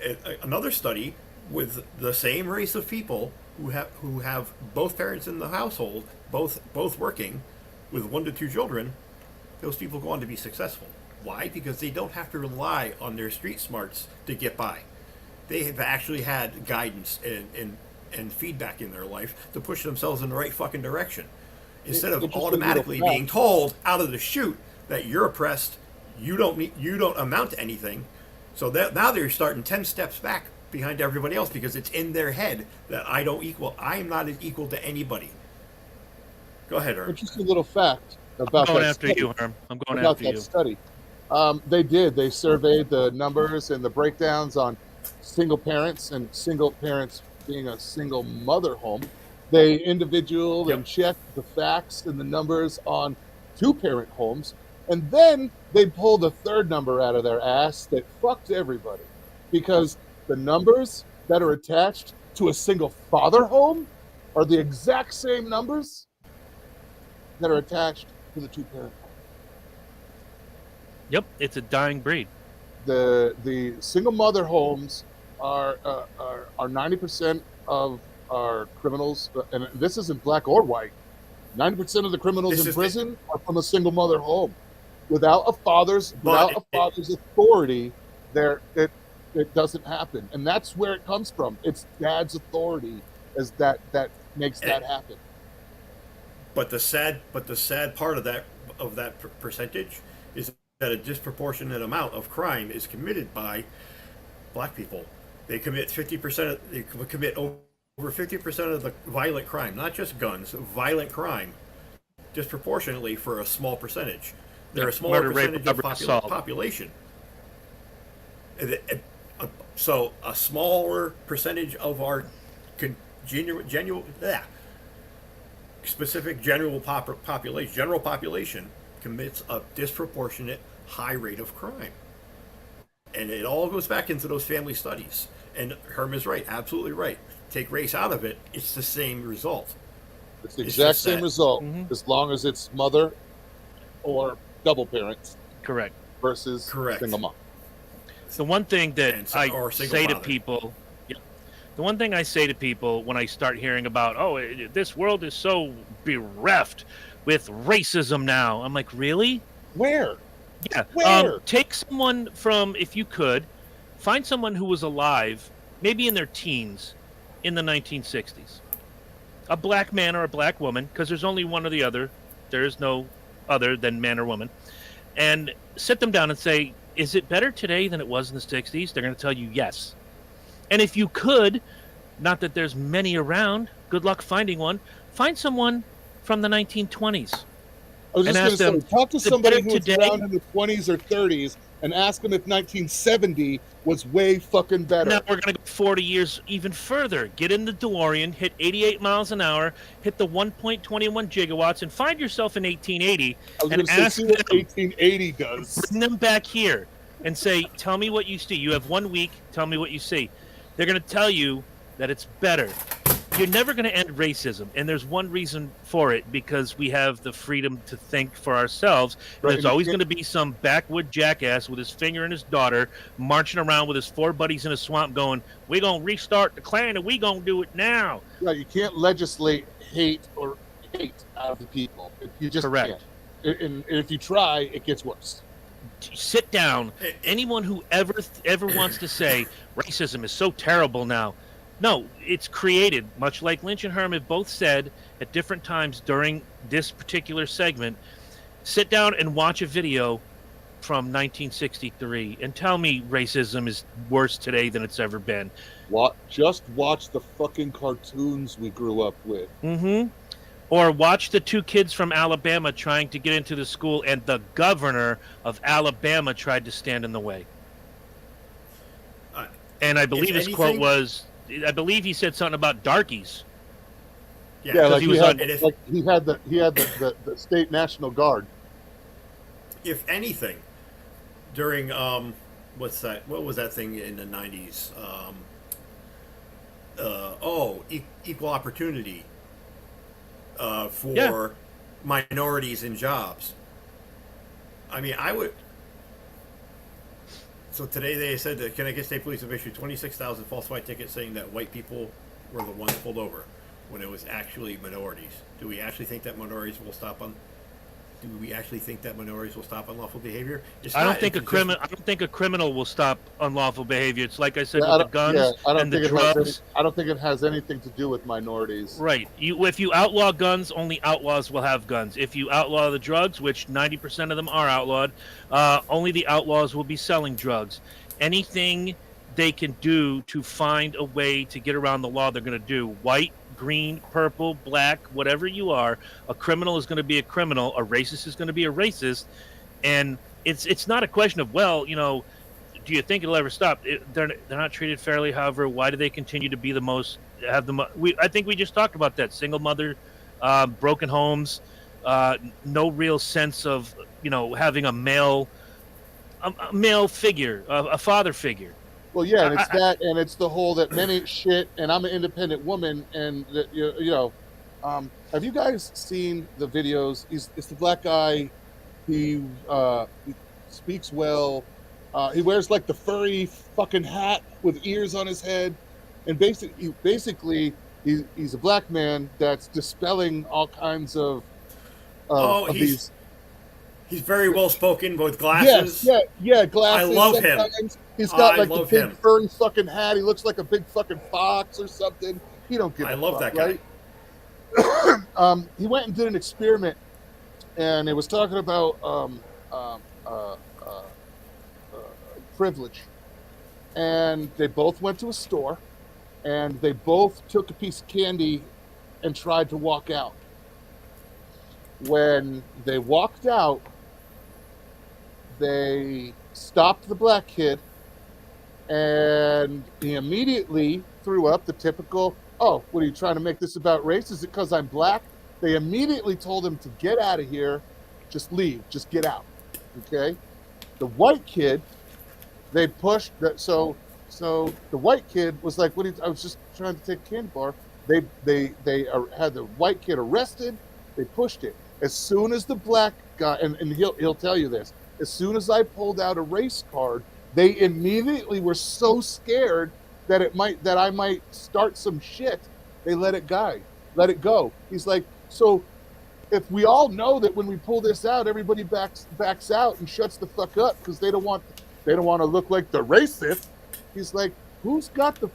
another study with the same race of people who have both parents in the household, both working, with 1 to 2 children, those people go on to be successful. Why? Because they don't have to rely on their street smarts to get by. They have actually had guidance and feedback in their life to push themselves in the right fucking direction. Instead of automatically being told out of the chute that you're oppressed, you don't amount to anything. So now they're starting 10 steps back behind everybody else, because it's in their head that I am not equal to anybody. Go ahead, Herm. Interesting little fact about I'm going that after study. you, Herm. I'm going about after that you. Study. They surveyed the numbers and the breakdowns on single parents and single parents being a single mother home. They and checked the facts and the numbers on 2-parent homes, and then they pulled a third number out of their ass that fucked everybody, because the numbers that are attached to a single father home are the exact same numbers that are attached to the 2-parent home. Yep, it's a dying breed. The single mother homes are 90% of our criminals, and this isn't black or white. 90% of the criminals in prison are from a single mother home. Without a father's authority, it doesn't happen, and that's where it comes from. It's dad's authority as that makes that happen. But the sad part of that percentage is that a disproportionate amount of crime is committed by black people. They commit 50%. They commit over 50% of the violent crime, not just guns, violent crime, disproportionately for a small percentage. They're a smaller percentage of population. So a smaller percentage of our specific general population commits a disproportionate high rate of crime. And it all goes back into those family studies. And Herm is right, absolutely right. Take race out of it, it's the same result. It's the exact same result, as long as it's mother or double parents. Correct. Versus single mom. The one thing that I say to people, the one thing I say to people when I start hearing about, this world is so bereft with racism now, I'm like, really? Where? Yeah. Where? Take someone from, if you could, find someone who was alive, maybe in their teens, in the 1960s. A black man or a black woman, because there's only one or the other. There is no other than man or woman. And sit them down and say, is it better today than it was in the 60s? They're going to tell you yes. And if you could, not that there's many around, good luck finding one, find someone from the 1920s. I was just going to say, talk to somebody who was around in the 20s or 30s and ask them if 1970 was way fucking better. Now we're going to go 40 years even further. Get in the DeLorean, hit 88 miles an hour, hit the 1.21 gigawatts, and find yourself in 1880 and ask them what 1880 does. Bring them back here and say, tell me what you see. You have 1 week. Tell me what you see. They're going to tell you that it's better. You're never going to end racism, and there's one reason for it, because we have the freedom to think for ourselves. Right. There's always going to be some backwood jackass with his finger in his daughter marching around with his 4 buddies in a swamp going, we're going to restart the Klan, and we're going to do it now. Yeah, you can't legislate hate out of the people. You just Correct. Can't. And if you try, it gets worse. Sit down. Anyone who ever wants to say racism is so terrible now, no, it's created, much like Lynch and Herman both said at different times during this particular segment. Sit down and watch a video from 1963 and tell me racism is worse today than it's ever been. Just watch the fucking cartoons we grew up with. Mm-hmm. Or watch the 2 kids from Alabama trying to get into the school, and the governor of Alabama tried to stand in the way. And I believe his quote was, I believe he said something about darkies. Yeah, like he had the state National Guard. If anything, during what was that thing in the 90s? Equal opportunity for minorities in jobs. I mean, I would. So today they said that Connecticut State Police have issued 26,000 falsified tickets saying that white people were the ones pulled over when it was actually minorities. Do we actually think that minorities will stop unlawful behavior? I don't think a criminal will stop unlawful behavior. It's like I said with the guns and the drugs. I don't think it has anything to do with minorities. Right. If you outlaw guns, only outlaws will have guns. If you outlaw the drugs, which 90% of them are outlawed, only the outlaws will be selling drugs. Anything they can do to find a way to get around the law, they're going to do. White, green, purple, black, whatever you are, a criminal is going to be a criminal, a racist is going to be a racist, and it's not a question of, well, do you think it'll ever stop? They're not treated fairly. However, why do they continue to be I think we just talked about that. Single mother, broken homes, no real sense of having a male figure, a father figure. Well, yeah, and it's that, and it's the whole that men ain't shit, and I'm an independent woman, and that have you guys seen the videos? It's the black guy. He speaks well. He wears like the furry fucking hat with ears on his head, and basically he's a black man that's dispelling all kinds of these. He's very well spoken with glasses. Yeah, glasses. I love him. He's got like the big furry fucking hat. He looks like a big fucking fox or something. He don't give a fuck. I love that guy. Right? He went and did an experiment, and it was talking about privilege. And they both went to a store, and they both took a piece of candy and tried to walk out. When they walked out, they stopped the black kid, and he immediately threw up the typical, oh, what are you trying to make this about race? Is it because I'm black? They immediately told him to get out of here, just leave, just get out, okay? The white kid, they pushed, so the white kid was like, I was just trying to take a candy bar. They had the white kid arrested, they pushed it. As soon as the black guy, and he'll tell you this, as soon as I pulled out a race card, they immediately were so scared that I might start some shit. They let it go. He's like, so if we all know that when we pull this out, everybody backs out and shuts the fuck up because they don't want to look like the racist. He's like, who's got the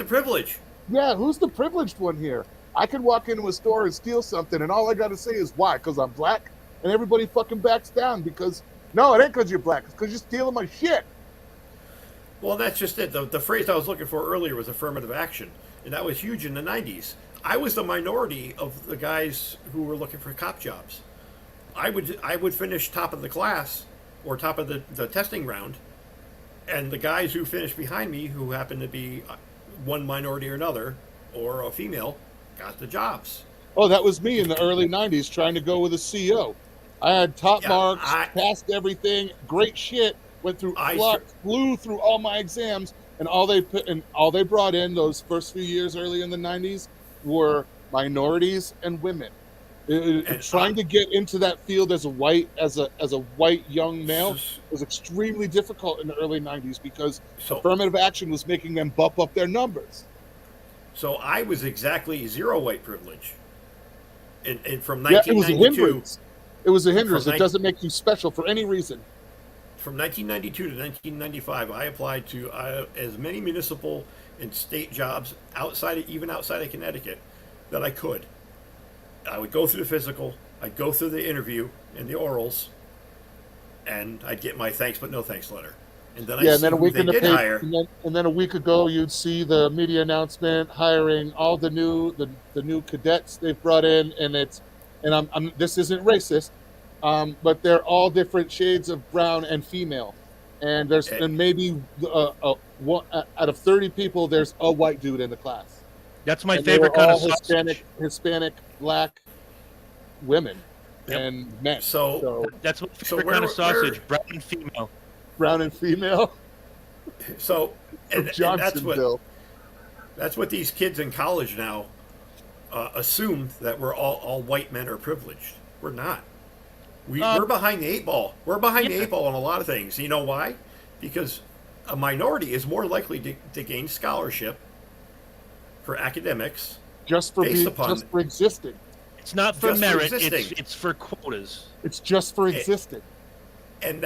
privilege? Yeah, who's the privileged one here? I could walk into a store and steal something, and all I got to say is why? Because I'm black. and everybody fucking backs down because no, it ain't because you're black. It's because you're stealing my shit. Well, that's just it. The phrase I was looking for earlier was affirmative action, and that was huge in the 90s. I was the minority of the guys who were looking for cop jobs. I would finish top of the class or top of the testing round, and the guys who finished behind me, who happened to be one minority or another, or a female, got the jobs. Oh, that was me in the early 90s trying to go with a CO. I had top marks, passed everything, great shit, went through, flew through all my exams, and all they brought in those first few years early in the 90s were minorities and women. Trying to get into that field as a white young male was extremely difficult in the early 90s because affirmative action was making them bump up their numbers. So I was exactly zero white privilege. And from 1992, it was a hindrance. It doesn't make you special for any reason. From 1992 to 1995, I applied to as many municipal and state jobs even outside of Connecticut that I could. I would go through the physical, I'd go through the interview and the orals, and I'd get my thanks but no thanks letter. And then and then a week a week ago, you'd see the media announcement hiring all the new cadets they've brought in, and this isn't racist, but they're all different shades of brown and female, and maybe one, out of 30 people, there's a white dude in the class. That's my favorite kind of Hispanic, black women and men. So that's my favorite kind of sausage, brown and female. Brown and female. So, and that's what these kids in college now assume, that we're all white men are privileged. We're not. We're behind the eight ball. We're behind the eight ball on a lot of things. You know why? Because a minority is more likely to gain scholarship for academics just for existing. It's not for merit. It's for quotas. It's just for existing. And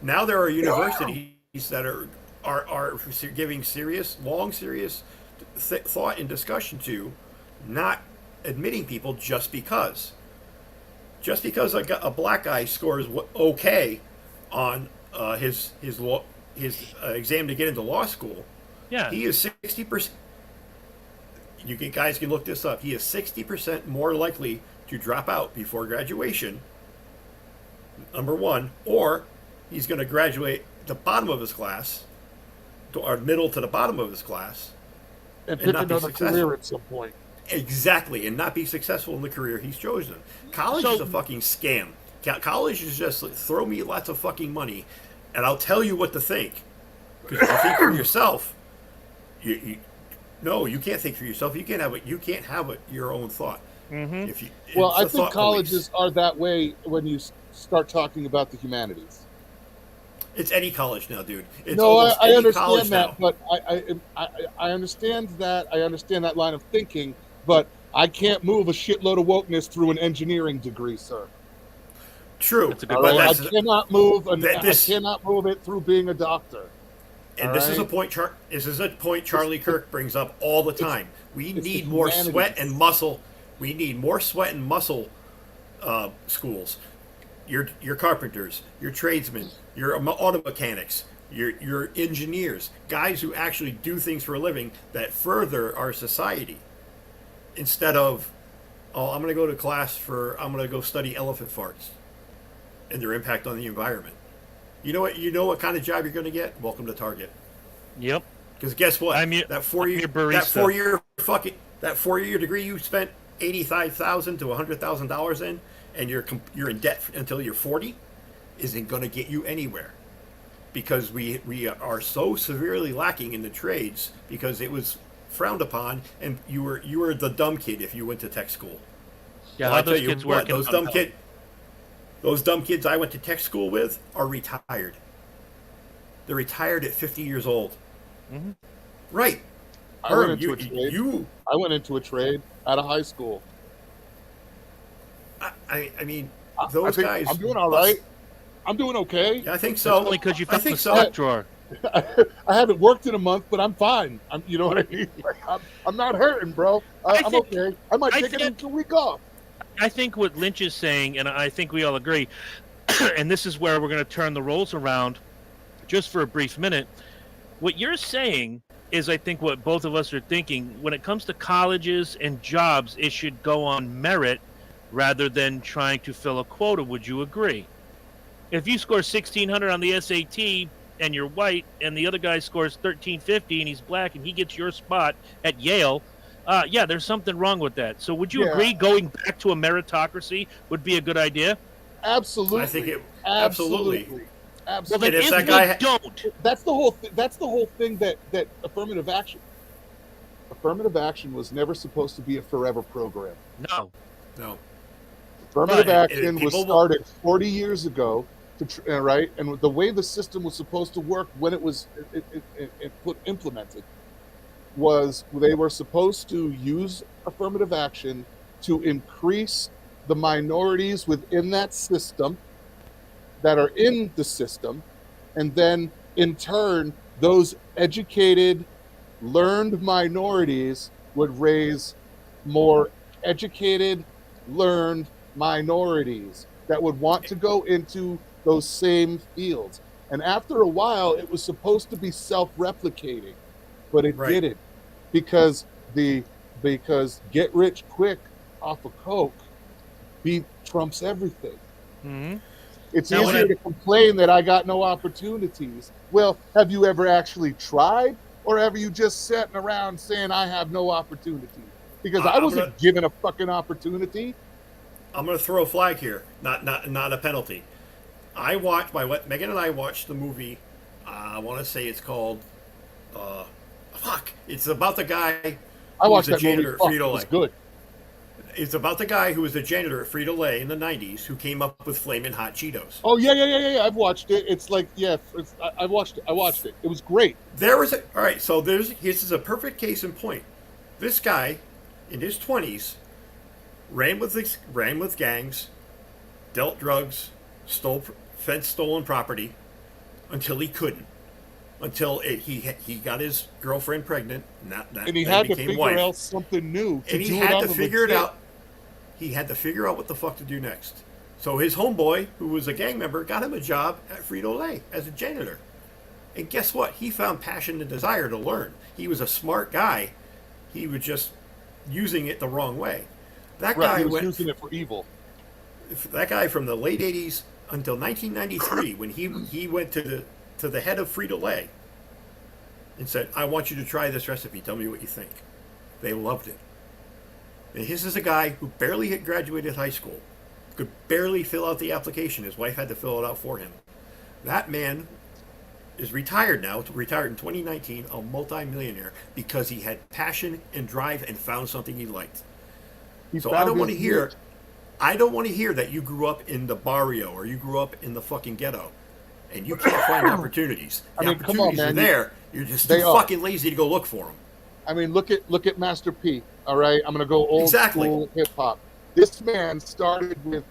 now there are universities that are giving serious thought and discussion to not admitting people just because a black guy scores okay on his exam to get into law school. Yeah, he is 60%. You guys can look this up. He is 60% more likely to drop out before graduation. Number one, or he's going to graduate the bottom of his class, or middle to the bottom of his class, and pick another career at some point. Exactly, and not be successful in the career he's chosen. College is a fucking scam. College is just like, throw me lots of fucking money, and I'll tell you what to think. Because if you think for yourself, no, you can't think for yourself. You can't have your own thought. Mm-hmm. I think colleges are that way when you start talking about the humanities. It's any college now, dude. I understand that, but I understand that. I understand that line of thinking, but I can't move a shitload of wokeness through an engineering degree, sir. True, I cannot move it through being a doctor. And this is a point. This is a point Charlie Kirk brings up all the time. We need more sweat and muscle. We need more sweat and muscle schools. Your carpenters, your tradesmen, your auto mechanics, your engineers, guys who actually do things for a living that further our society. Instead of, I'm going to go to class I'm going to go study elephant farts and their impact on the environment. You know what kind of job you're going to get? Welcome to Target. Yep. Because guess what? That four year degree you spent $85,000 to $100,000 in, and you're in debt until you're 40, isn't going to get you anywhere. Because we are so severely lacking in the trades because it was frowned upon, and you were the dumb kid if you went to tech school. Yeah, well, I tell you what, those dumb kids I went to tech school with are retired. They're retired at 50 years old. Mm-hmm. Right. I went into a trade out of high school. I mean, those guys. I'm doing all right. I'm doing okay. Yeah, I think so. Only because you found the sock drawer. I haven't worked in a month, but I'm fine. You know what I mean? Like, I'm not hurting, bro. I'm okay. I might take a week off. I think what Lynch is saying, and I think we all agree, and this is where we're going to turn the roles around just for a brief minute. What you're saying is, I think, what both of us are thinking. When it comes to colleges and jobs, it should go on merit rather than trying to fill a quota. Would you agree? If you score 1,600 on the SAT and you're white, and the other guy scores 1,350 and he's black, and he gets your spot at Yale, yeah, there's something wrong with that. So would you agree going back to a meritocracy would be a good idea? Absolutely. I think it absolutely. Well, then if that guy don't, that's the whole thing that affirmative action was never supposed to be a forever program. No. Affirmative action was started 40 years ago, right? And the way the system was supposed to work when it was implemented was they were supposed to use affirmative action to increase the minorities within that system that are in the system, and then in turn those educated, learned minorities would raise more educated, learned minorities that would want to go into those same fields. And after a while, it was supposed to be self-replicating, but it didn't, because get rich quick off of coke trumps everything. Mm-hmm. It's easier to complain that I got no opportunities. Well, have you ever actually tried, or have you just sitting around saying I have no opportunity? Because I wasn't given a fucking opportunity. I'm going to throw a flag here, not a penalty. Megan and I watched the movie. I want to say it's called. It's about the guy. I watched that movie. It was good. It's about the guy who was the janitor at Frito-Lay in the 90s who came up with Flamin' Hot Cheetos. Oh, yeah. I've watched it. It's like, I watched it. It was great. All right, so this is a perfect case in point. This guy, in his 20s, ran with gangs, dealt drugs, fenced stolen property, until he couldn't. Until he got his girlfriend pregnant, and he had to figure out something new. And he had to figure it out. He had to figure out what the fuck to do next. So his homeboy, who was a gang member, got him a job at Frito-Lay as a janitor. And guess what? He found passion and desire to learn. He was a smart guy. He was just using it the wrong way. That guy was using it for evil. That guy from the late 80s until 1993, when he went to the head of Frito-Lay and said, I want you to try this recipe. Tell me what you think. They loved it. And this is a guy who barely had graduated high school, could barely fill out the application. His wife had to fill it out for him. That man is retired now, retired in 2019, a multimillionaire, because he had passion and drive and found something he liked. So I don't want to hear that you grew up in the barrio or you grew up in the fucking ghetto and you can't find opportunities. The opportunities are there. You're just too fucking lazy to go look for them. I mean, look at Master P. All right, I'm gonna go old school hip hop. This man started with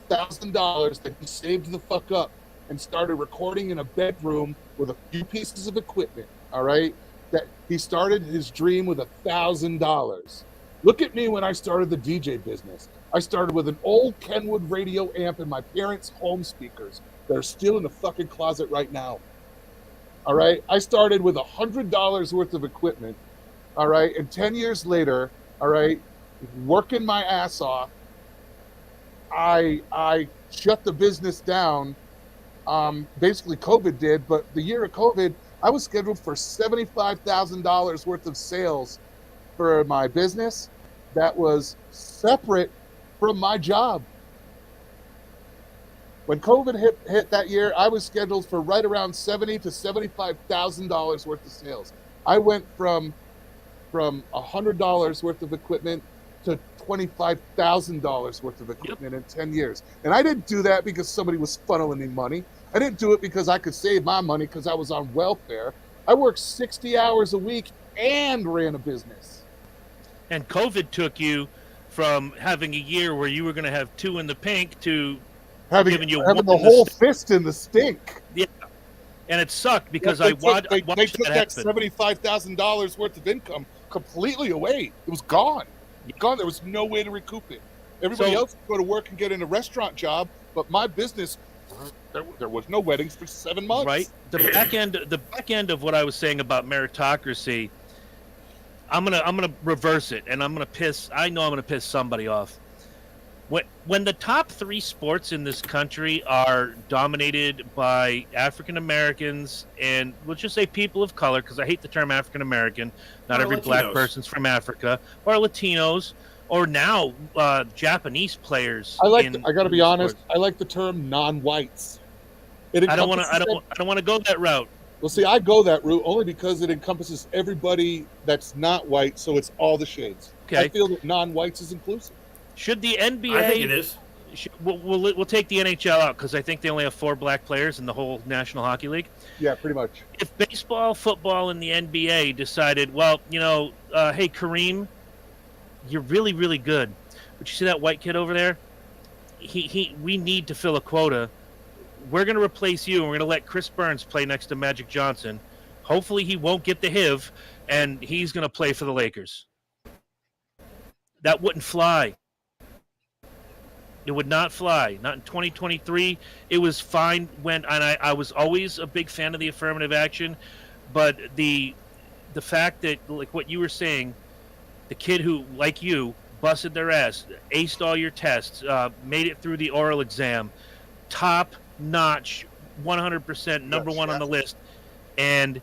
$1,000 that he saved the fuck up and started recording in a bedroom with a few pieces of equipment. All right, that he started his dream with $1,000. Look at me when I started the DJ business. I started with an old Kenwood radio amp and my parents' home speakers that are still in the fucking closet right now. All right, I started with $100 worth of equipment. All right, and 10 years later, all right, working my ass off, I shut the business down. Basically, COVID did, but the year of COVID, I was scheduled for $75,000 worth of sales for my business that was separate from my job. When COVID hit that year, I was scheduled for right around $70,000 to $75,000 worth of sales. I went from $100 worth of equipment to $25,000 worth of equipment in 10 years. And I didn't do that because somebody was funneling me money. I didn't do it because I could save my money because I was on welfare. I worked 60 hours a week and ran a business. And COVID took you from having a year where you were going to have two in the pink to having the whole fist in the stink. Yeah. And it sucked because they watched took that $75,000 worth of income completely away. It was gone. Gone. There was no way to recoup it. Everybody else would go to work and get in a restaurant job, but my business, there was no weddings for 7 months. Right. The back end of what I was saying about meritocracy, I'm gonna reverse it, and I'm gonna piss somebody off. When the top 3 sports in this country are dominated by African Americans and let's just say people of color, because I hate the term African American. Not every Latinos. black person's from Africa, or Latinos, or now Japanese players. I got to be honest. I like the term non-whites. I don't want to go that route. Well, see, I go that route only because it encompasses everybody that's not white, so it's all the shades. Okay. I feel that non-whites is inclusive. Should the NBA? I think it is. We'll take the NHL out because I think they only have 4 black players in the whole National Hockey League. Yeah, pretty much. If baseball, football, and the NBA decided, well, hey Kareem, you're really, really good, but you see that white kid over there? We need to fill a quota. We're going to replace you, and we're going to let Chris Burns play next to Magic Johnson. Hopefully, he won't get the HIV, and he's going to play for the Lakers. That wouldn't fly. It would not fly. Not in 2023. It was fine and I was always a big fan of the affirmative action, but the fact that, like what you were saying, the kid who, like you, busted their ass, aced all your tests, made it through the oral exam, top notch, 100% number one on the list, and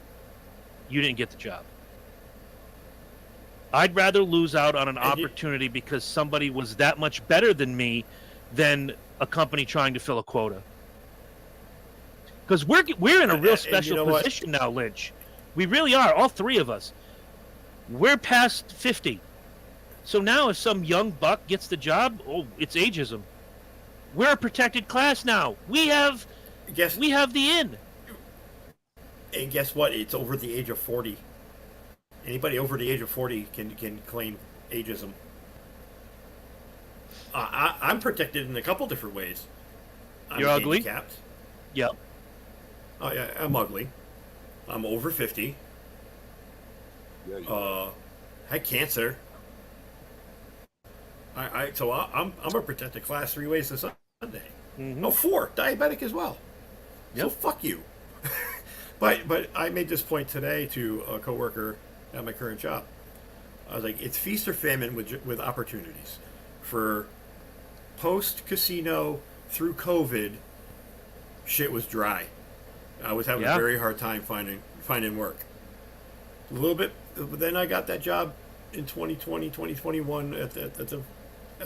you didn't get the job. I'd rather lose out on an opportunity because somebody was that much better than me than a company trying to fill a quota. Because we're in a real special position now, Lynch. We really are, all 3 of us. We're past 50. So now if some young buck gets the job, it's ageism. We're a protected class now. We have the in. And guess what? It's over the age of 40. Anybody over the age of 40 can claim ageism. I'm protected in a couple different ways. You're ugly? Handicapped. Yep. I'm ugly. I'm over 50. Had cancer. So I'm a protected class 3 ways to Sunday. Mm-hmm. 4, diabetic as well. Yep. So fuck you. But I made this point today to a coworker at my current job. I was like, it's feast or famine with opportunities. For post casino through COVID, shit was dry. I was having a very hard time finding work. A little bit, but then I got that job in 2020, 2021 at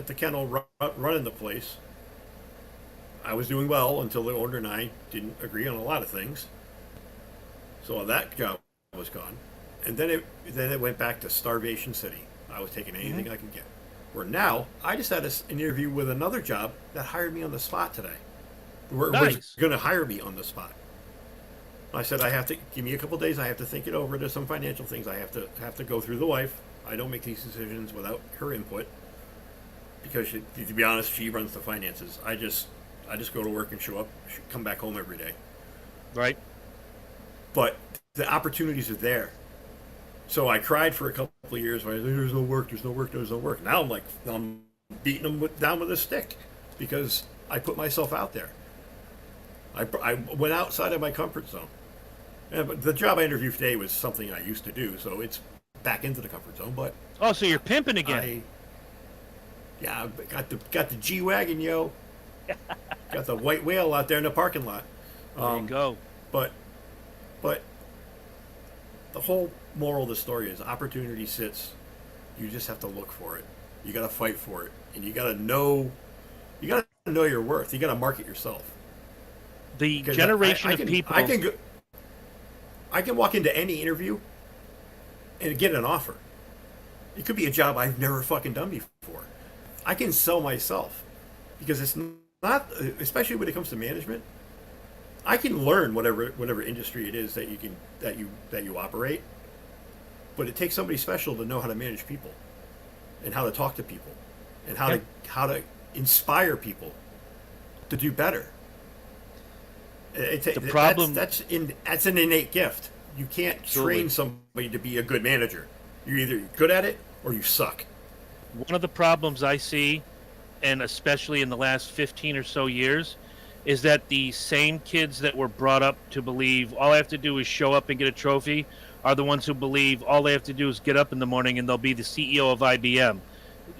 the kennel running the place. I was doing well until the owner and I didn't agree on a lot of things. So that job was gone. And then it went back to Starvation City. I was taking anything I could get. Where now, I just had an interview with another job that hired me on the spot today. Was going to hire me on the spot. I said, I have to give me a couple days. I have to think it over. There's some financial things I have to go through the wife. I don't make these decisions without her input because, to be honest, she runs the finances. I just go to work and show up, come back home every day. Right. But the opportunities are there. So I cried for a couple of years. Where I said, there's no work. Now I'm beating them down with a stick because I put myself out there. I went outside of my comfort zone. But the job I interviewed today was something I used to do, so it's back into the comfort zone. But so you're pimping again? I got the G-Wagon, yo. Got the white whale out there in the parking lot. There you go. But the whole moral of the story is opportunity sits. You just have to look for it. You got to fight for it, and you got to know your worth. You got to market yourself. The generation of people. I can walk into any interview and get an offer. It could be a job I've never fucking done before. I can sell myself because it's not, especially when it comes to management. I can learn whatever industry it is that you operate, but it takes somebody special to know how to manage people, and how to talk to people, and how to inspire people to do better. The problem that's an innate gift. You can't train somebody to be a good manager. You're either good at it or you suck. One of the problems I see, and especially in the last 15 or so years, is that the same kids that were brought up to believe all I have to do is show up and get a trophy are the ones who believe all they have to do is get up in the morning and they'll be the CEO of IBM.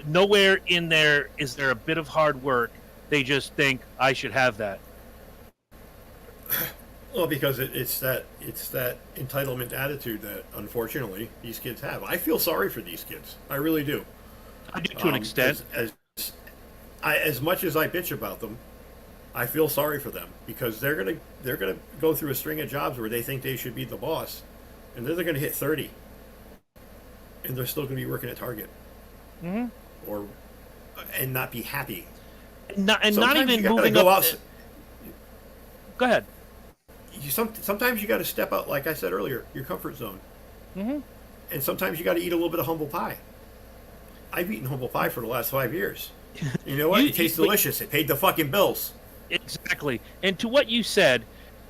Nowhere in there is there a bit of hard work. They just think I should have that. Well, because it's that entitlement attitude that unfortunately these kids have. I feel sorry for these kids. I really do. I do to an extent. As much as I bitch about them, I feel sorry for them because they're gonna go through a string of jobs where they think they should be the boss, and then they're gonna hit 30, and they're still gonna be working at Target, and not be happy. Not even moving up. Go ahead. Sometimes you got to step out, like I said earlier, your comfort zone. And sometimes you got to eat a little bit of humble pie. I've eaten humble pie for the last 5 years. You know what? It tastes delicious. It paid the fucking bills. Exactly. And to what you said,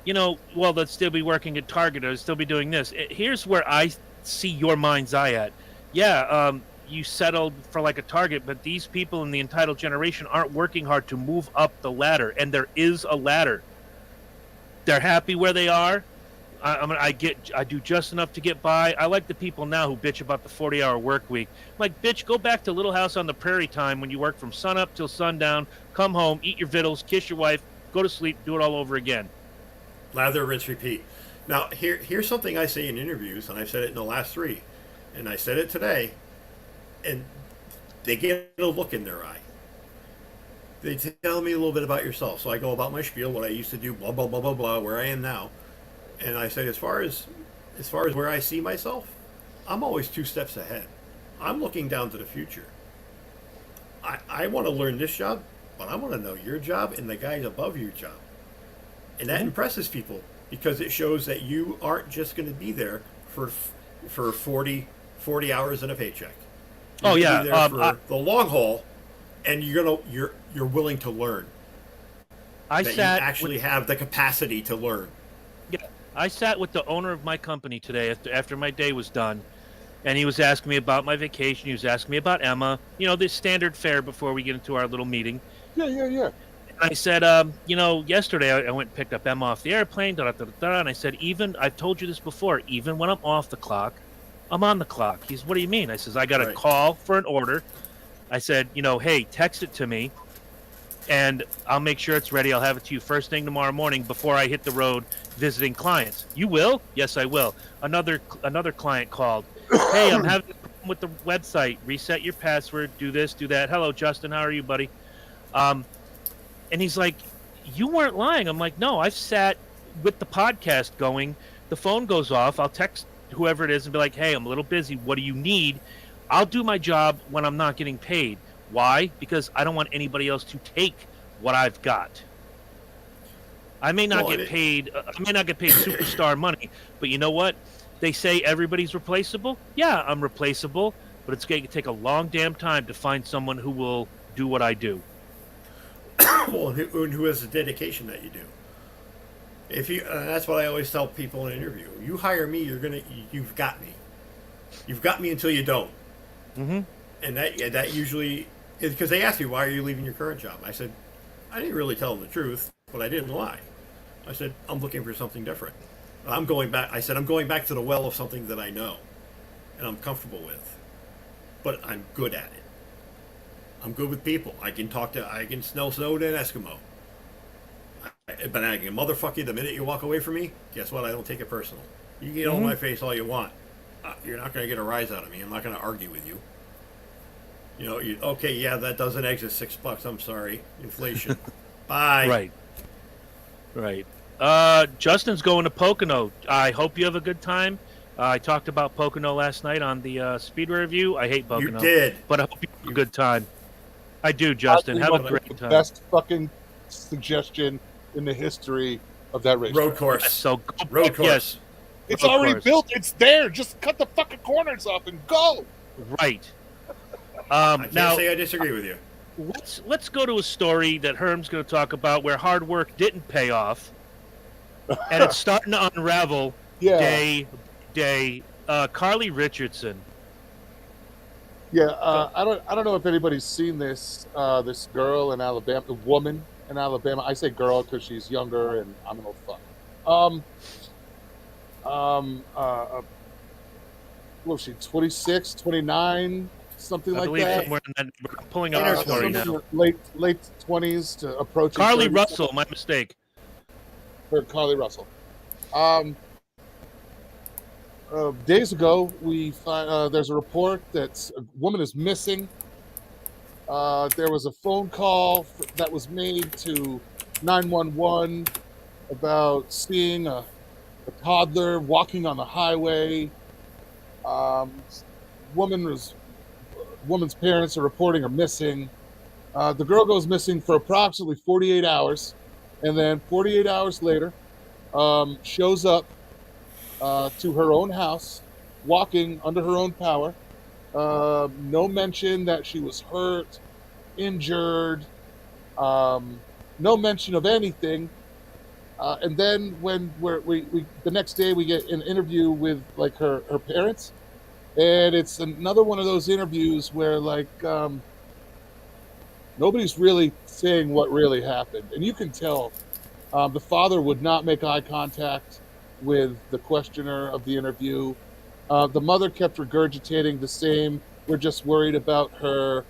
well, they'll still be working at Target or they'll still be doing this. Here's where I see your mind's eye at. Yeah, you settled for like a Target, but these people in the entitled generation aren't working hard to move up the ladder, and there is a ladder. They're happy where they are. I do just enough to get by. I like the people now who bitch about the 40-hour work week. I'm like, bitch, go back to Little House on the Prairie time when you work from sun up till sundown, come home, eat your vittles, kiss your wife, go to sleep, do it all over again. Lather, rinse, repeat. Now, here's something I say in interviews, and I've said it in the last 3, and I said it today, and they get a look in their eye. They tell me a little bit about yourself. So I go about my spiel, what I used to do, blah, blah, blah, blah, blah, where I am now. And I say, as far as where I see myself, I'm always 2 steps ahead. I'm looking down to the future. I want to learn this job, but I want to know your job and the guys above your job. And that impresses people because it shows that you aren't just going to be there for 40 hours and a paycheck. You're yeah, be there for the long haul, and you're willing to learn. You actually have the capacity to learn. Yeah, I sat with the owner of my company today after my day was done, and he was asking me about my vacation. He was asking me about Emma. The standard fare before we get into our little meeting. Yeah. And I said, yesterday I went and picked up Emma off the airplane, and I said, I've told you this before, even when I'm off the clock, I'm on the clock. He says, what do you mean? I says, I got a call for an order. I said, hey, text it to me, and I'll make sure it's ready. I'll have it to you first thing tomorrow morning before I hit the road visiting clients. You will? Yes, I will. Another client called. Hey, I'm having a problem with the website. Reset your password. Do this, do that. Hello, Justin. How are you, buddy? And he's like, you weren't lying. I'm like, no, I've sat with the podcast going. The phone goes off. I'll text whoever it is and be like, hey, I'm a little busy. What do you need? I'll do my job when I'm not getting paid. Why? Because I don't want anybody else to take what I've got. I may not get paid superstar money, but you know what? They say everybody's replaceable. Yeah, I'm replaceable, but it's going to take a long damn time to find someone who will do what I do. Well, who has the dedication that you do? That's what I always tell people in an interview. You hire me, you've got me. You've got me until you don't. Mm-hmm. And that usually is because they ask me, why are you leaving your current job? I said, I didn't really tell them the truth, but I didn't lie. I said, I'm looking for something different. I'm going back to the well of something that I know and I'm comfortable with, but I'm good at it. I'm good with people. I can smell snow to an Eskimo. But I can motherfuck you the minute you walk away from me. Guess what? I don't take it personal. You can get on my face all you want. You're not going to get a rise out of me. I'm not going to argue with you. Okay, yeah, that doesn't exit $6. I'm sorry. Inflation. Bye. Right. Justin's going to Pocono. I hope you have a good time. I talked about Pocono last night on the Speedway review. I hate Pocono. You did. But I hope you have a good time. I do, Justin. Have a great time. Best fucking suggestion in the history of that race. Road course. So road course. Yes. It's already built. It's there. Just cut the fucking corners off and go. Right. I can't say I disagree with you. Let's go to a story that Herm's going to talk about where hard work didn't pay off, and it's starting to unravel day. Carly Richardson. Yeah, I don't know if anybody's seen this this girl in Alabama, the woman in Alabama. I say girl because she's younger and I'm an old fuck. Um, um, uh, uh, what was she, 26, 29, something I like believe that? somewhere in that. I'm pulling up the story Somewhere in now. her late 20s to approaching Carly 30 Russell, my mistake. for Carly Russell. Um, Days ago, we find there's a report that a woman is missing. There was a phone call that was made to 911 about seeing a toddler walking on the highway. Um, woman was woman's parents are reporting her missing. The girl goes missing for approximately 48 hours, and then 48 hours later, shows up to her own house, walking under her own power. No mention that she was hurt, injured, no mention of anything. And then when we the next day we get an interview with like her parents, and it's another one of those interviews where like nobody's really saying what really happened, and you can tell the father would not make eye contact with the questioner of the interview. The mother kept regurgitating the same. We're just worried about her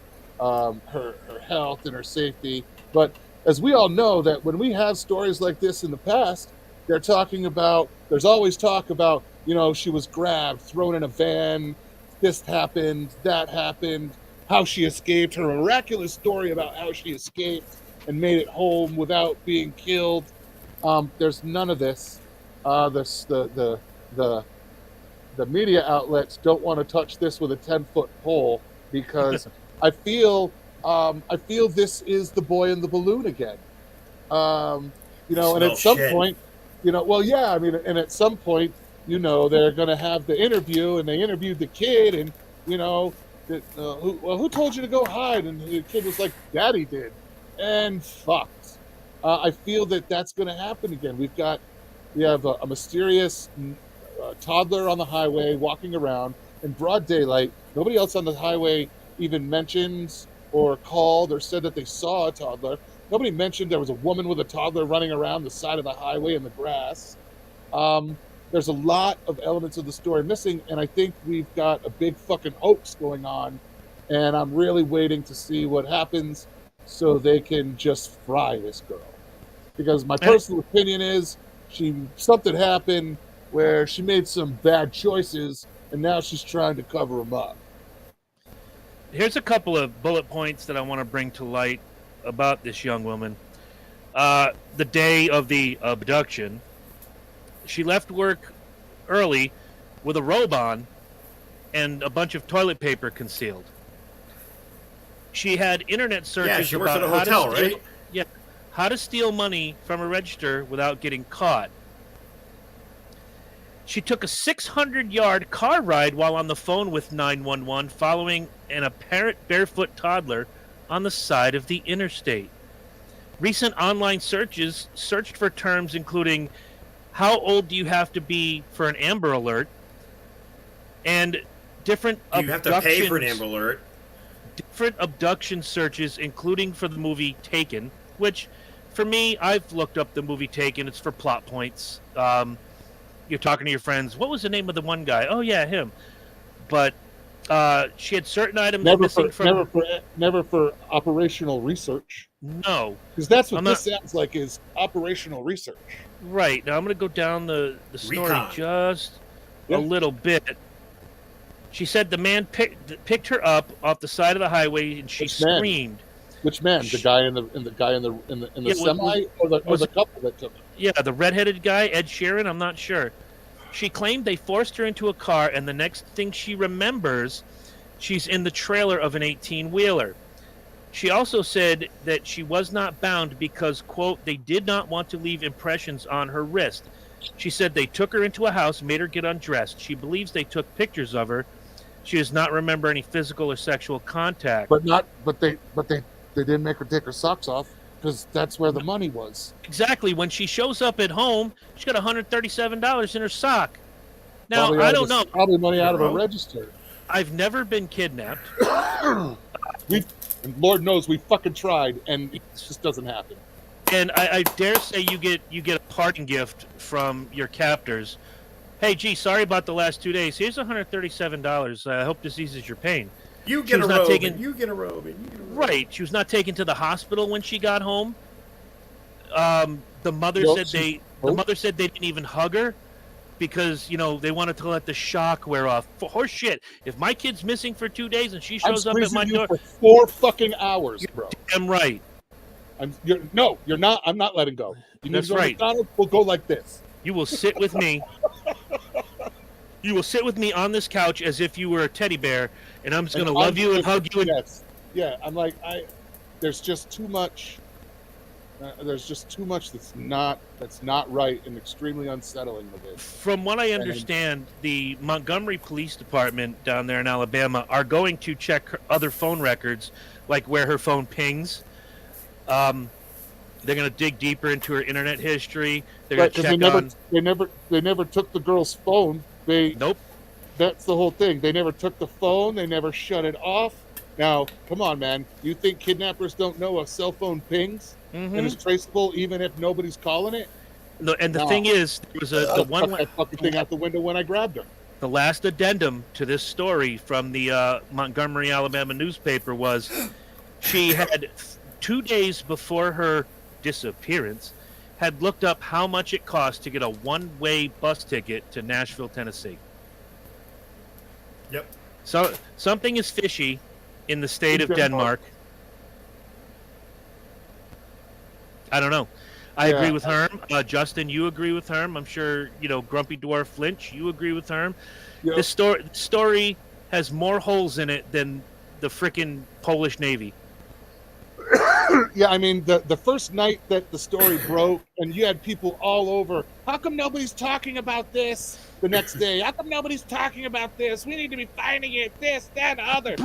health and her safety. But as we all know, that when we have stories like this in the past, they're talking about. There's always talk about she was grabbed, thrown in a van, this happened, that happened, how she escaped, her miraculous story about how she escaped and made it home without being killed. There's none of this. This the media outlets don't want to touch this with a 10-foot pole because I feel this is the boy in the balloon again. And at some point, well, yeah, I mean, and at some point, they're going to have the interview, and they interviewed the kid, and who told you to go hide? And the kid was like, Daddy did, and fucked. I feel that that's going to happen again. We have a mysterious toddler on the highway walking around in broad daylight. Nobody else on the highway even mentions or called or said that they saw a toddler. Nobody mentioned there was a woman with a toddler running around the side of the highway in the grass. There's a lot of elements of the story missing, and I think we've got a big fucking hoax going on, and I'm really waiting to see what happens so they can just fry this girl. Because my personal opinion is something happened where she made some bad choices, and now she's trying to cover them up. Here's a couple of bullet points that I want to bring to light about this young woman. The day of the abduction, she left work early with a robe on and a bunch of toilet paper concealed. She had internet searches she works about at a hotel, right? How to steal money from a register without getting caught. She took a 600-yard car ride while on the phone with 911 following an apparent barefoot toddler on the side of the interstate. Recent online searches searched for terms including how old do you have to be for an Amber Alert, and different you have to pay for an Amber Alert. Different abduction searches, including for the movie Taken, which, for me, I've looked up the movie Taken. It's for plot points. You're talking to your friends. What was the name of the one guy? Oh, yeah, him. But she had certain items missing from... Never for operational research. No. Because that's what this sounds like, is operational research. Right. Now, I'm going to go down the story just a little bit. She said the man picked her up off the side of the highway, and she screamed. Which man? The guy in the semi, or the couple that took her? Yeah, the redheaded guy, Ed Sheeran. I'm not sure. She claimed they forced her into a car, and the next thing she remembers, she's in the trailer of an 18-wheeler. She also said that she was not bound because, quote, they did not want to leave impressions on her wrist. She said they took her into a house, made her get undressed. She believes they took pictures of her. She does not remember any physical or sexual contact. But they didn't make her take her socks off because that's where the money was. Exactly. When she shows up at home, she's got $137 in her sock. Now, I don't know. Probably money out of her register. I've never been kidnapped. And Lord knows we fucking tried, and it just doesn't happen. And I dare say you get a parting gift from your captors. Hey, gee, sorry about the last 2 days. Here's $137. I hope this eases your pain. You get a robe, and you get a robe, and you get a robe. Right. She was not taken to the hospital when she got home. The mother said they didn't even hug her because, you know, they wanted to let the shock wear off. For horse shit. If my kid's missing for 2 days and she shows up at my door for 4 fucking hours, bro. I'm right. You're not. I'm not letting go. That's right. McDonald's, we'll go like this. You will sit with me. You will sit with me on this couch as if you were a teddy bear, and I'm just going to love you and hug you. Yes. Yeah, I'm like, there's just too much. There's just too much that's not right and extremely unsettling with it. From what I understand, the Montgomery Police Department down there in Alabama are going to check her other phone records, like where her phone pings. They're going to dig deeper into her internet history. They're going to check They never took the girl's phone. Nope. That's the whole thing. They never took the phone. They never shut it off. Now, come on, man. You think kidnappers don't know a cell phone pings and is traceable even if nobody's calling it? No, and the thing is, there was that fucking thing out the window when I grabbed her. The last addendum to this story from the Montgomery, Alabama newspaper was she had 2 days before her disappearance had looked up how much it cost to get a one-way bus ticket to Nashville, Tennessee. Yep. So something is fishy in the state of Denmark. I don't know. I agree with Herm. Justin, you agree with Herm. I'm sure, Grumpy Dwarf Lynch, you agree with Herm. Yep. This story has more holes in it than the frickin' Polish Navy. Yeah, I mean, the first night that the story broke, and you had people all over, how come nobody's talking about this the next day? How come nobody's talking about this? We need to be finding it, this, that, other.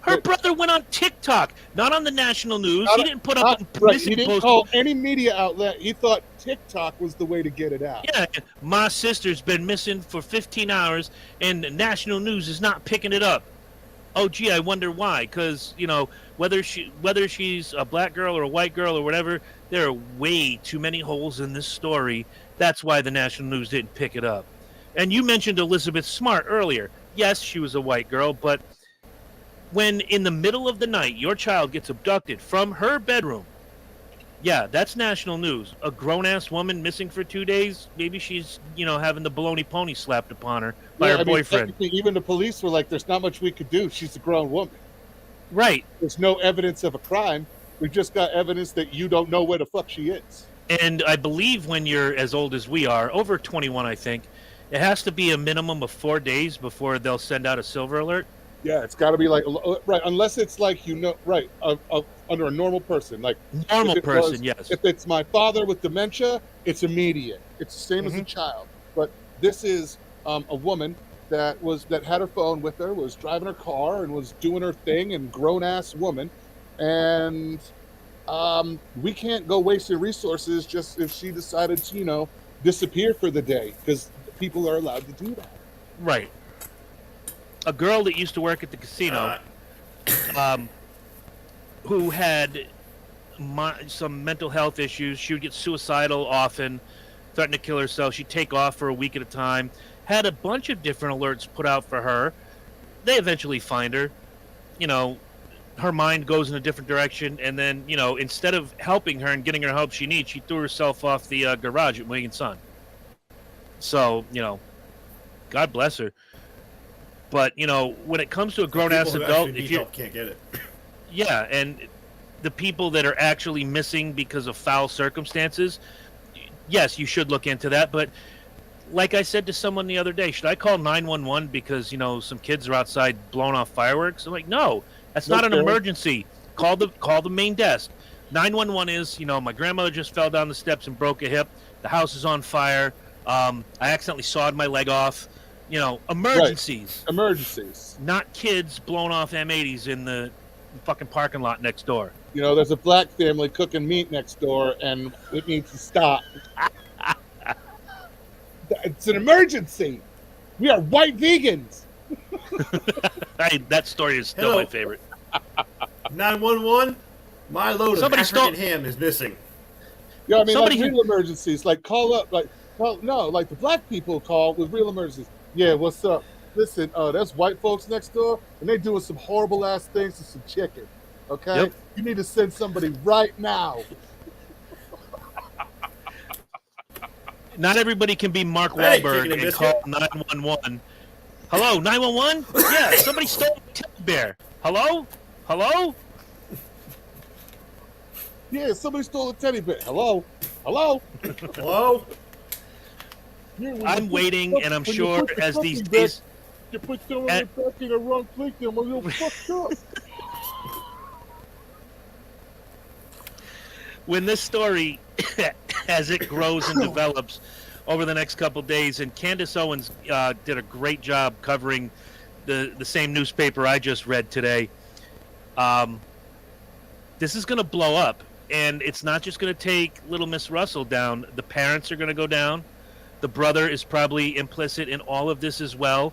Her brother went on TikTok, not on the national news. He didn't put up a missing He didn't call any media outlet. He thought TikTok was the way to get it out. Yeah, my sister's been missing for 15 hours, and the national news is not picking it up. Oh, gee, I wonder why. Because, whether she's a black girl or a white girl or whatever, there are way too many holes in this story. That's why the national news didn't pick it up. And you mentioned Elizabeth Smart earlier. Yes, she was a white girl, but when in the middle of the night your child gets abducted from her bedroom, yeah, that's national news. A grown-ass woman missing for 2 days, maybe she's, having the baloney pony slapped upon her by her boyfriend. Even the police were like, there's not much we could do. She's a grown woman. Right. There's no evidence of a crime. We've just got evidence that you don't know where the fuck she is. And I believe when you're as old as we are, over 21, I think, it has to be a minimum of 4 days before they'll send out a silver alert. Yeah, it's got to be right, unless it's like, under a normal person. Like normal person, yes. If it's my father with dementia, it's immediate. It's the same as a child. But this is a woman that had her phone with her, was driving her car and was doing her thing, and grown-ass woman. And we can't go wasting resources just if she decided to, disappear for the day, because people are allowed to do that. Right. A girl that used to work at the casino, who had some mental health issues. She would get suicidal often, threaten to kill herself. She'd take off for a week at a time. Had a bunch of different alerts put out for her. They eventually find her. Her mind goes in a different direction, and then, instead of helping her and getting her help she needs, she threw herself off the garage at William Son. So, God bless her. But, when it comes to a grown-ass adult, if you can't get it. Yeah, and the people that are actually missing because of foul circumstances, yes, you should look into that. But like I said to someone the other day, should I call 911 because, some kids are outside blowing off fireworks? I'm like, no, that's not an emergency. Call the main desk. 911 is, my grandmother just fell down the steps and broke a hip. The house is on fire. I accidentally sawed my leg off. Emergencies. Right. Emergencies. Not kids blowing off M80s in the fucking parking lot next door. There's a black family cooking meat next door, and it needs to stop. It's an emergency. We are white vegans. That story is still Hello. my favorite. 911. My load Somebody of African stole- ham is missing. Yeah, I mean, Somebody like real emergencies, like call up, like no, like the black people call with real emergencies. Yeah, what's up? Listen, there's white folks next door, and they doing some horrible ass things to some chicken. Okay, Yep. you need to send somebody right now. Not everybody can be Mark That ain't chicken Wahlberg and and biscuit. call 911. Hello, 911? Yeah, somebody stole my teddy bear. Hello? Hello? Yeah, somebody stole a teddy bear. Hello, hello. Hello. Yeah, when I'm you put waiting, the- and I'm when you sure put the as these cookie days. back, you put someone and- back in the wrong place, then we're a little fucked up. When this story, as it grows and develops over the next couple days, and Candace Owens did a great job covering the same newspaper I just read today. This is going to blow up, and it's not just going to take little Miss Russell down. The parents are going to go down. The brother is probably implicit in all of this as well.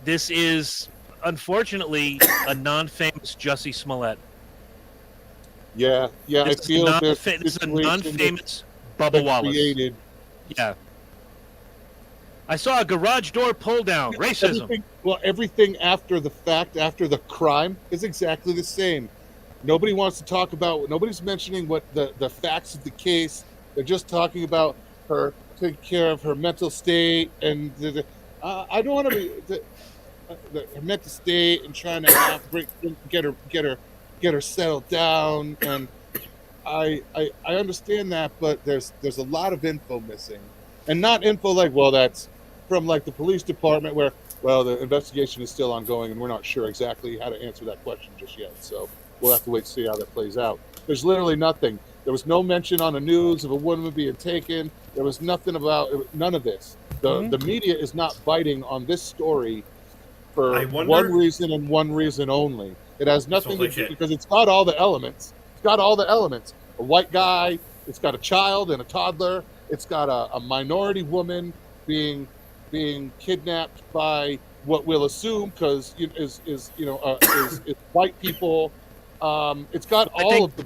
This is, unfortunately, a non-famous Jussie Smollett. Yeah, I This feel there's this is a situation non-famous that's Bubba Wallace. created. Yeah. I saw a garage door pull down. Racism. Everything after the fact, after the crime, is exactly the same. Nobody wants to talk about. Nobody's mentioning what the facts of the case. They're just talking about her taking care of her mental state, and I don't want to be her mental state and trying to get her settled down. And I understand that, but there's a lot of info missing, and not info like, well, that's from like the police department where, well, the investigation is still ongoing and we're not sure exactly how to answer that question just yet. So we'll have to wait to see how that plays out. There's literally nothing. There was no mention on the news of a woman being taken. There was nothing about none of this. The media is not biting on this story for one reason and one reason only. It has nothing to do because it's got all the elements. It's got all the elements. A white guy. It's got a child and a toddler. It's got a minority woman being kidnapped by what we'll assume because is white people. It's got all of the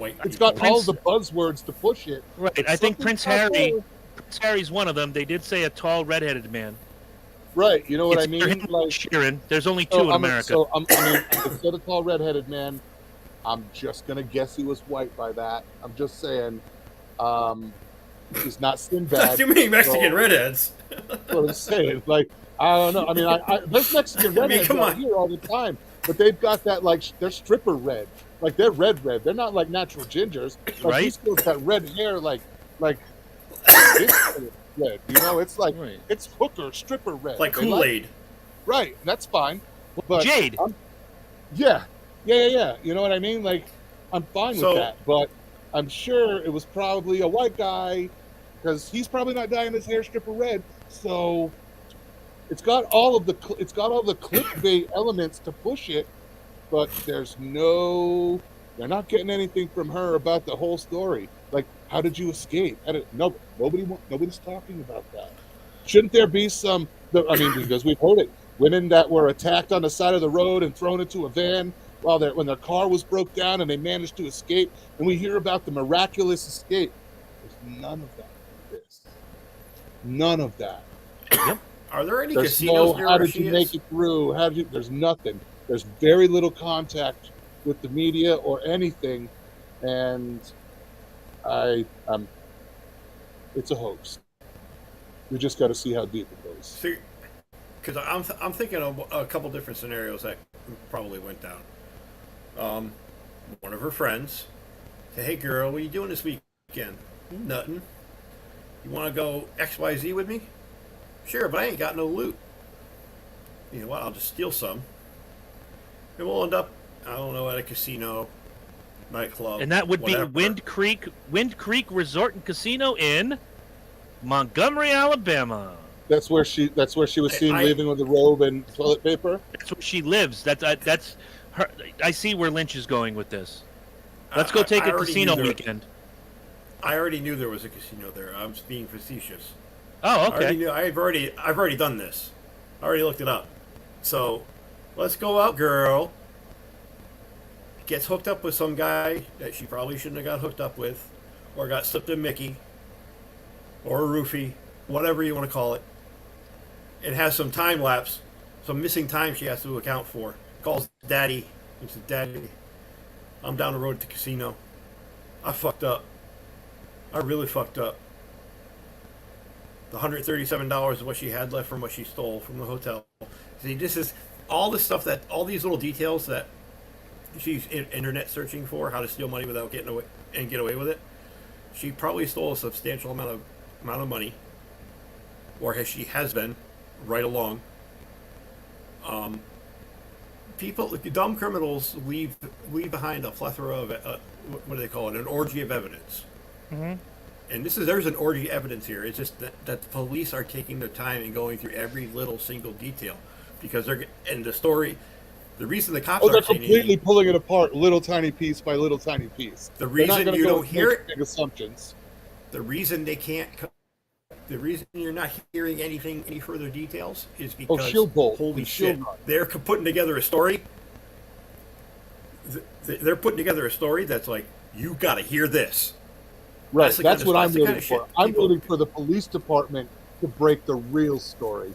buzzwords to push it. Right. I think Prince Harry's one of them. They did say a tall redheaded man. Right. You know what it's I mean? Like Sheeran. There's only two in America. Instead of tall redheaded man, I'm just gonna guess he was white by that. I'm just saying. He's not Sinbad. Too many Mexican redheads. That's what I'm saying. Like, I don't know. I mean, there's Mexican redheads out here all the time, but they've got that, like, they're stripper red. Like, they're red. They're not like natural gingers. Like, right? These girls got red hair, like red. You know, it's like, it's hooker, stripper red. Like Kool-Aid. Right. That's fine. But Jade. Yeah. You know what I mean? Like, I'm fine with that, but I'm sure it was probably a white guy because he's probably not dyeing his hair stripper red. So it's got all the clickbait elements to push it, but they're not getting anything from her about the whole story. Like, how did you escape? Nobody's talking about that. Shouldn't there be some? I mean, because we've heard it, women that were attacked on the side of the road and thrown into a van when their car was broke down and they managed to escape, and we hear about the miraculous escape. There's none of that. None of that. Yep. Are there any There's casinos near how where did she you is? make it through? There's nothing. There's very little contact with the media or anything, and it's a hoax. We just got to see how deep it goes. See, because I'm thinking of a couple different scenarios that probably went down. One of her friends said, "Hey girl, what are you doing this weekend?" "Nothing." "You want to go XYZ with me?" "Sure, but I ain't got no loot." "You know what? I'll just steal some." And we'll end up, I don't know, at a casino, nightclub. And that would whatever. be Wind Creek Resort and Casino in Montgomery, Alabama. That's where she was seen leaving with a robe and toilet paper. That's where she lives. That's her. I see where Lynch is going with this. Let's go take a casino weekend. I already knew there was a casino there. I'm being facetious. Oh, okay. I've already done this. I already looked it up. So Let's go out, girl. Gets hooked up with some guy that she probably shouldn't have got hooked up with, or got slipped a Mickey, or a roofie, whatever you want to call it. It has some time lapse, some missing time she has to account for. Calls daddy. He says, Daddy, I'm down the road at the casino. I fucked up. I really fucked up. The $137 is what she had left from what she stole from the hotel. See, this is all the stuff that, all these little details that she's internet searching for, how to steal money without getting away and get away with it. She probably stole a substantial amount of money, or she has been right along. People, dumb criminals leave behind a plethora of what do they call it? An orgy of evidence. Mm-hmm. And there's an orgy of evidence here. It's just that the police are taking their time and going through every little single detail because they're in the story. The reason the cops they're aren't saying completely anything, pulling it apart, little tiny piece by little tiny piece. the reason you don't hear it, big assumptions. the reason they can't, the reason you're not hearing any further details is because she'll bolt. holy She'll shit, run. they're putting together a story. They're putting together a story that's like, you got to hear this. Right, that's what I'm rooting rooting for. I'm rooting for the police department to break the real story.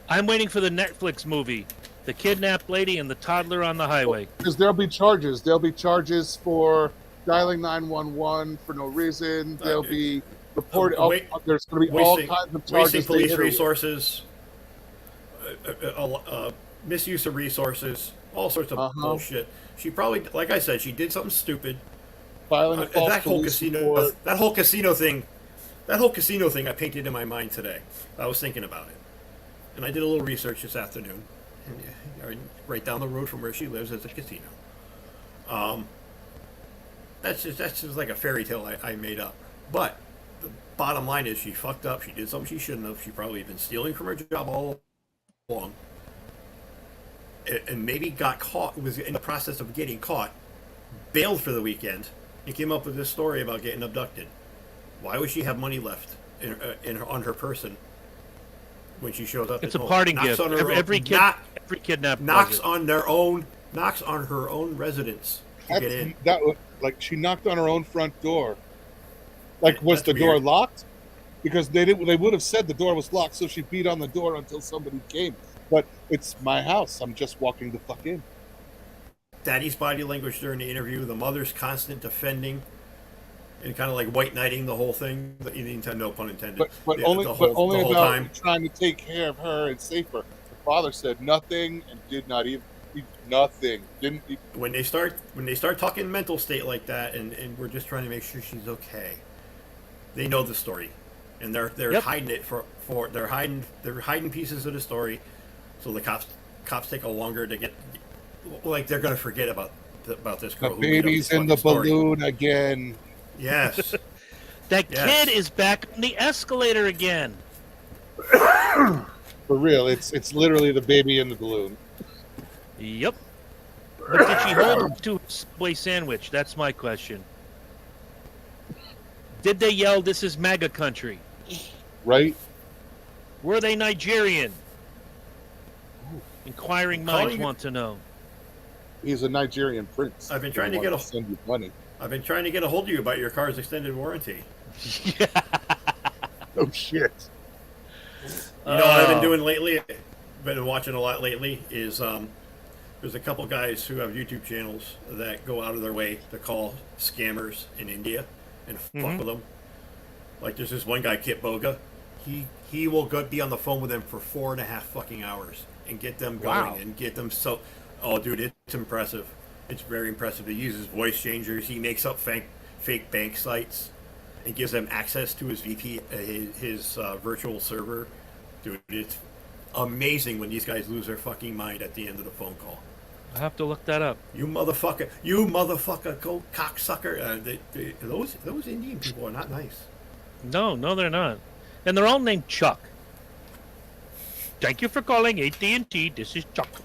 I'm waiting for the Netflix movie, The Kidnapped Lady and the Toddler on the Highway. Because there'll be charges. There'll be charges for dialing 911 for no reason. There'll be report. There's going to be all kinds of charges. Wasting police resources, misuse of resources, all sorts of bullshit. She probably, like I said, she did something stupid. Filing a false that whole police casino, report. that whole casino thing I painted in my mind today. I was thinking about it, and I did a little research this afternoon. And right down the road from where she lives is a casino. That's just like a fairy tale I made up. But the bottom line is she fucked up. She did something she shouldn't have. She probably been stealing from her job all along, and maybe got caught. Was in the process of getting caught, bailed for the weekend. He came up with this story about getting abducted. Why would she have money left on her person when she shows up? It's a parting gift. Every kidnapped knocks on her own residence to get in. Like she knocked on her own front door. Like, was the weird. door locked? Because they would have said the door was locked, so she beat on the door until somebody came. But it's my house. I'm just walking the fuck in. Daddy's body language during the interview, the mother's constant defending, and kind of like white knighting the whole thing. No pun intended. But only about time. Trying to take care of her and save her. The father said nothing and did not even nothing. Didn't even, when they start talking mental state like that, and we're just trying to make sure she's okay. They know the story, and they're hiding it for they're hiding pieces of the story, so the cops take a longer to get. Like they're gonna forget about this girl. The baby's in the balloon again. Yes. That kid is back on the escalator again. For real, it's literally the baby in the balloon. Yep. But did she hold him to a Subway sandwich? That's my question. Did they yell, "This is MAGA country"? Right? Were they Nigerian? Inquiring minds want to know. He's a Nigerian prince. I've been trying to get send you money. I've been trying to get a hold of you about your car's extended warranty. Oh shit. You know what I've been doing lately? Been watching a lot lately is there's a couple guys who have YouTube channels that go out of their way to call scammers in India and fuck with them. Like there's this one guy, Kit Boga. He will be on the phone with them for 4.5 fucking hours and get them going and get them so. Oh, dude, it's impressive. It's very impressive. He uses voice changers. He makes up fake bank sites and gives them access to his his virtual server. Dude, it's amazing when these guys lose their fucking mind at the end of the phone call. I have to look that up. You motherfucker, go cocksucker. Those Indian people are not nice. No, they're not. And they're all named Chuck. Thank you for calling AT&T. This is Chuck.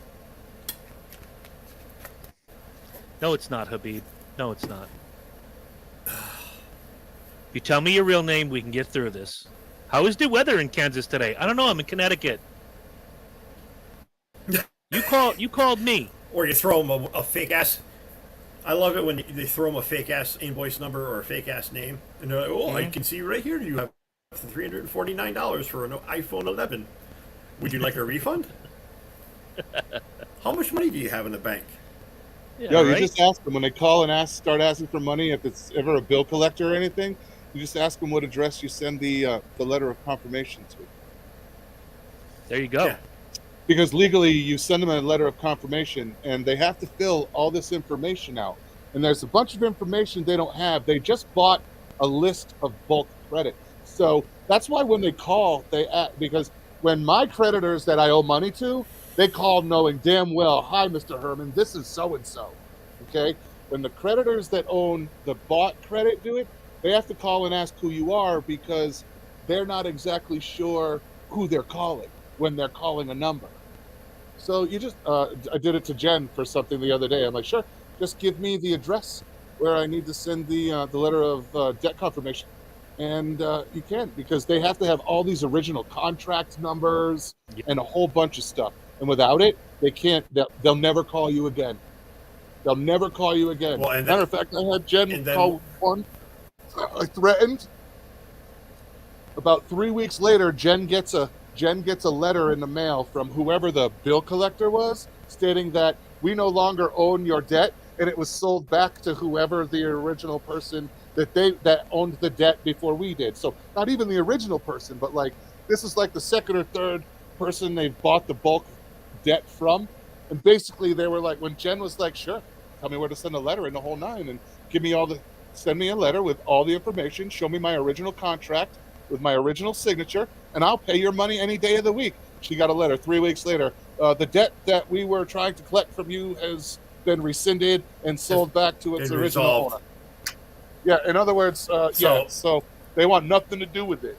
No, it's not, Habib. No, it's not. You tell me your real name, we can get through this. How is the weather in Kansas today? I don't know. I'm in Connecticut. You called me. Or you throw them a fake ass. I love it when they throw them a fake ass invoice number or a fake ass name, and they're like, "Oh, I can see right here you have $349 for an iPhone 11. Would you like a refund? How much money do you have in the bank?" Yeah, you just ask them when they call and start asking for money. If it's ever a bill collector or anything, you just ask them what address you send the letter of confirmation to. There you go. Yeah. Because legally, you send them a letter of confirmation, and they have to fill all this information out. And there's a bunch of information they don't have. They just bought a list of bulk credit. So that's why when they call, because when my creditors that I owe money to, they call knowing damn well, "Hi, Mr. Herman, this is so-and-so." Okay? When the creditors that own the bought credit do it, they have to call and ask who you are because they're not exactly sure who they're calling when they're calling a number. So you just, I did it to Jen for something the other day. I'm like, sure, just give me the address where I need to send the letter of debt confirmation. And you can't, because they have to have all these original contract numbers and a whole bunch of stuff. And without it, they can't, they'll never call you again. They'll never call you again. Well, Matter of fact, I had Jen call one. I threatened. About 3 weeks later, Jen gets a letter in the mail from whoever the bill collector was, stating that we no longer own your debt, and it was sold back to whoever the original person that owned the debt before we did. So not even the original person, but like this is like the second or third person they've bought the bulk debt from. And basically they were like, when Jen was like, sure, tell me where to send a letter in the whole nine, and send me a letter with all the information, show me my original contract with my original signature, and I'll pay your money any day of the week. She got a letter 3 weeks later. The debt that we were trying to collect from you has been rescinded and sold back to its original owner. Yeah, in other words, so they want nothing to do with it.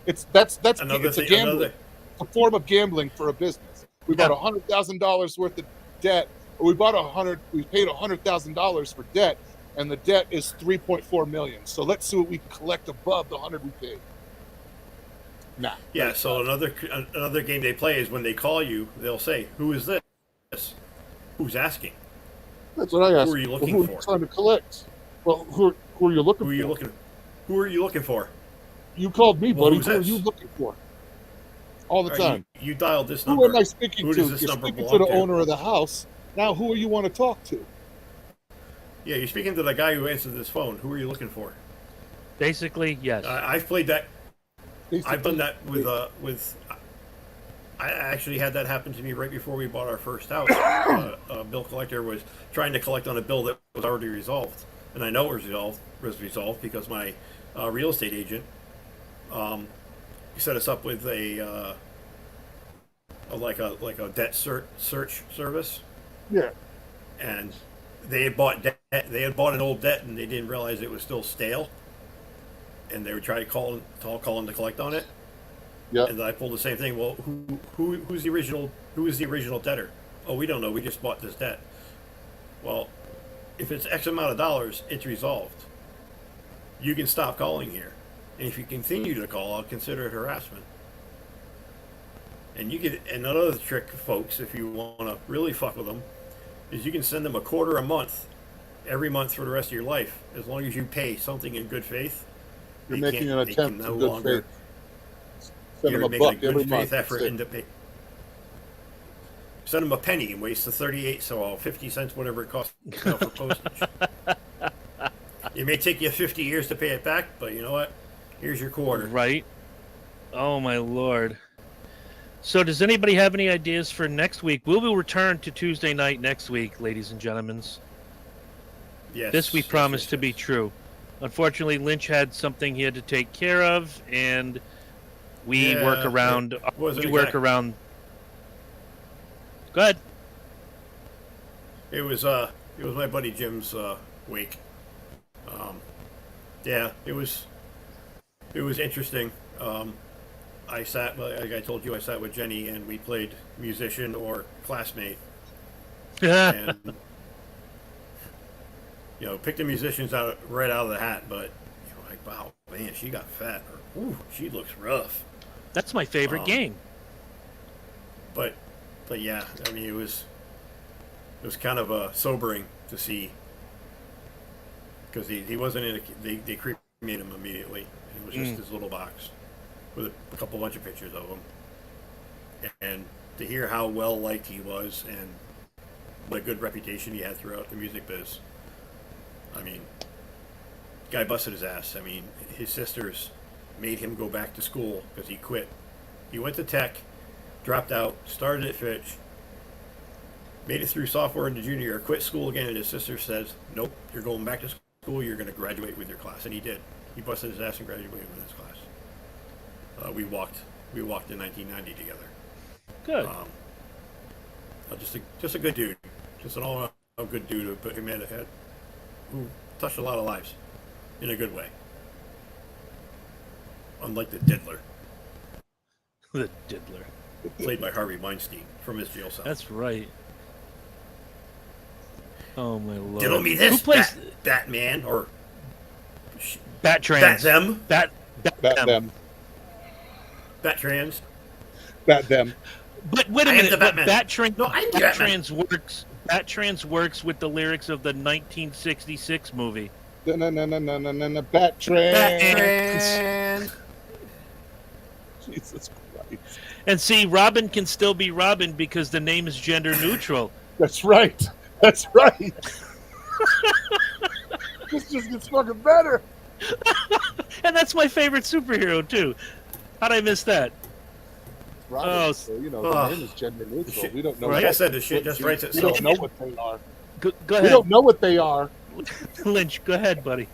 It's a gambling. It's a form of gambling for a business. We bought $100,000 worth of debt, or we paid $100,000 for debt, and the debt is $3.4 million. So let's see what we can collect above the 100 we paid. Nah. Yeah. So another game they play is when they call you, they'll say, "Who is this? Who's asking?" That's what I asked. Who are you looking for? Who are you trying to collect? Well, who are you looking for? Who are you looking for? You called me, buddy. Who are you looking for? All the time. You dialed this number. Who am I speaking to? You're speaking to the owner of the house. Now, who are you want to talk to? Yeah, you're speaking to the guy who answered this phone. Who are you looking for? Basically, yes. I've played that. I've done that with. I actually had that happen to me right before we bought our first house. A bill collector was trying to collect on a bill that was already resolved, and I know it was resolved because my real estate agent set us up with a debt search service. Yeah. And they had bought debt. They had bought an old debt, and they didn't realize it was still stale. And they would try to call to collect on it. Yeah. And I pulled the same thing. Well, who's the original? Who is the original debtor? Oh, we don't know. We just bought this debt. Well, if it's X amount of dollars, it's resolved. You can stop calling here, and if you continue to call, I'll consider it harassment. And you get another trick, folks, if you want to really fuck with them, is you can send them $0.25 a month, every month for the rest of your life, as long as you pay something in good faith. You're making an attempt in good faith. Send You're them making a good every faith month. effort into pay. Send them a penny and waste the 38, so 50 cents, whatever it costs for postage. It may take you 50 years to pay it back, but you know what? Here's your quarter. Right. Oh my lord. So does anybody have any ideas for next week? We will return to Tuesday night next week, ladies and gentlemen. Yes. This we promise to be true. Unfortunately, Lynch had something he had to take care of, and we work around. We work around. Go ahead. It was my buddy Jim's wake. Yeah, it was interesting. I sat, like I told you, I sat with Jenny and we played musician or classmate. And picked the musicians right out of the hat, but like, wow, man, she got fat, or ooh, she looks rough. That's my favorite game. But But yeah, I mean, it was kind of sobering to see, because he wasn't in they cremated him immediately. It was just his little box with a bunch of pictures of him, and to hear how well liked he was and what a good reputation he had throughout the music biz. I mean, guy busted his ass. I mean, his sisters made him go back to school because he quit. He went to tech, dropped out, started at Fitch, made it through sophomore and junior year, quit school again, and his sister says, nope, you're going back to school, you're going to graduate with your class. And he did. He busted his ass and graduated with his class. We walked in 1990 together. Good. Just a good dude. Just an all-around good dude who touched a lot of lives in a good way. Unlike the diddler. The diddler. Played by Harvey Weinstein from his jail cell. That's right. Oh my lord. Diddle me this, who plays Batman, or Bat Trans. Bat them. Bat them. Bat Trans. Bat them. But wait a minute. But Bat Trans. No, I'm Bat Trans works. Bat Trans works with the lyrics of the 1966 movie. Bat Trans. Bat Trans. Jesus Christ. And see, Robin can still be Robin because the name is gender neutral. That's right. That's right. This just gets fucking better. And that's my favorite superhero too. How'd I miss that? Robin, so, the name is gender neutral. We don't know. Like I said, the shit just writes itself. We don't know what they are. Go ahead. We don't know what they are. Lynch, go ahead, buddy.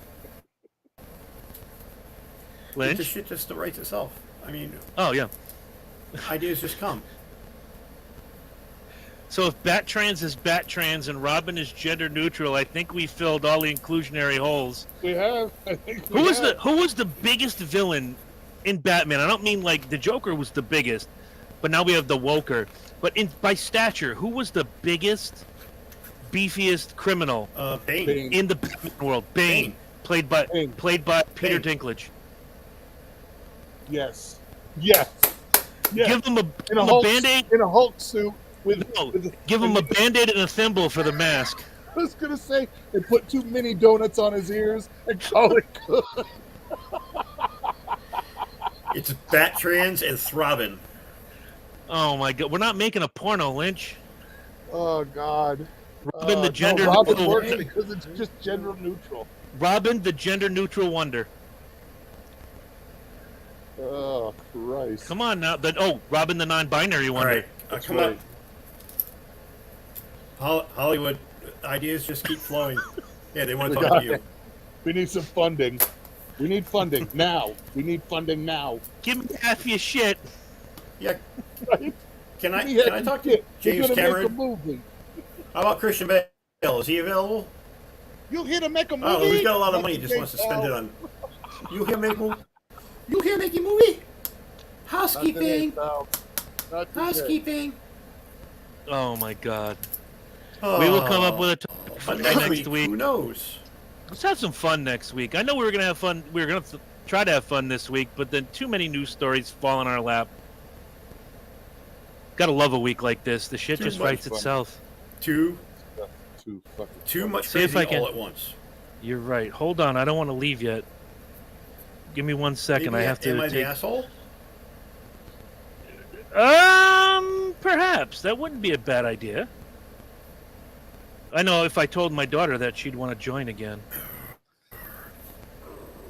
Lynch? The shit just writes itself. I mean... Oh, yeah. Ideas just come. So if Bat Trans is Bat Trans and Robin is gender neutral, I think we filled all the inclusionary holes. We have. I think Who was the biggest villain in Batman? I don't mean like the Joker was the biggest, but now we have the Woker. But by stature, who was the biggest, beefiest criminal Bane. in the Batman world? Bane. Played by Peter Dinklage. Yes. Yes. Yes. Give him a Band-Aid in a Hulk suit. Give him a Band-Aid and a thimble for the mask. I was gonna say, and put 2 mini donuts on his ears and call it good. It's Bat Trans and Throbbing. Oh my God, we're not making a porno, Lynch. Oh God. Robin the gender Robin neutral works wonder. because it's just gender neutral. Robin the gender neutral wonder. Oh Christ. Come on now. Robin the non-binary wonder. All right, come on. Hollywood ideas just keep flowing. Yeah, they want to talk to you. We need some funding. We need funding now. We need funding now. Give me half your shit. Yeah. Right? Can I talk to James Cameron? Make a movie. How about Christian Bale? Is he available? You here to make a movie? Oh, he's got a lot of money. He just wants to spend it on. You here make a movie? Housekeeping. Housekeeping. Oh my God. We will come up with a topic for next week. Who knows? Let's have some fun next week. I know we were gonna have fun. We were gonna try to have fun this week, but then too many news stories fall in our lap. Gotta love a week like this. The shit just writes itself. Too much crazy all at once. You're right. Hold on. I don't want to leave yet. Give me 1 second. Maybe I have to. Am I the asshole? Perhaps that wouldn't be a bad idea. I know if I told my daughter that, she'd want to join again.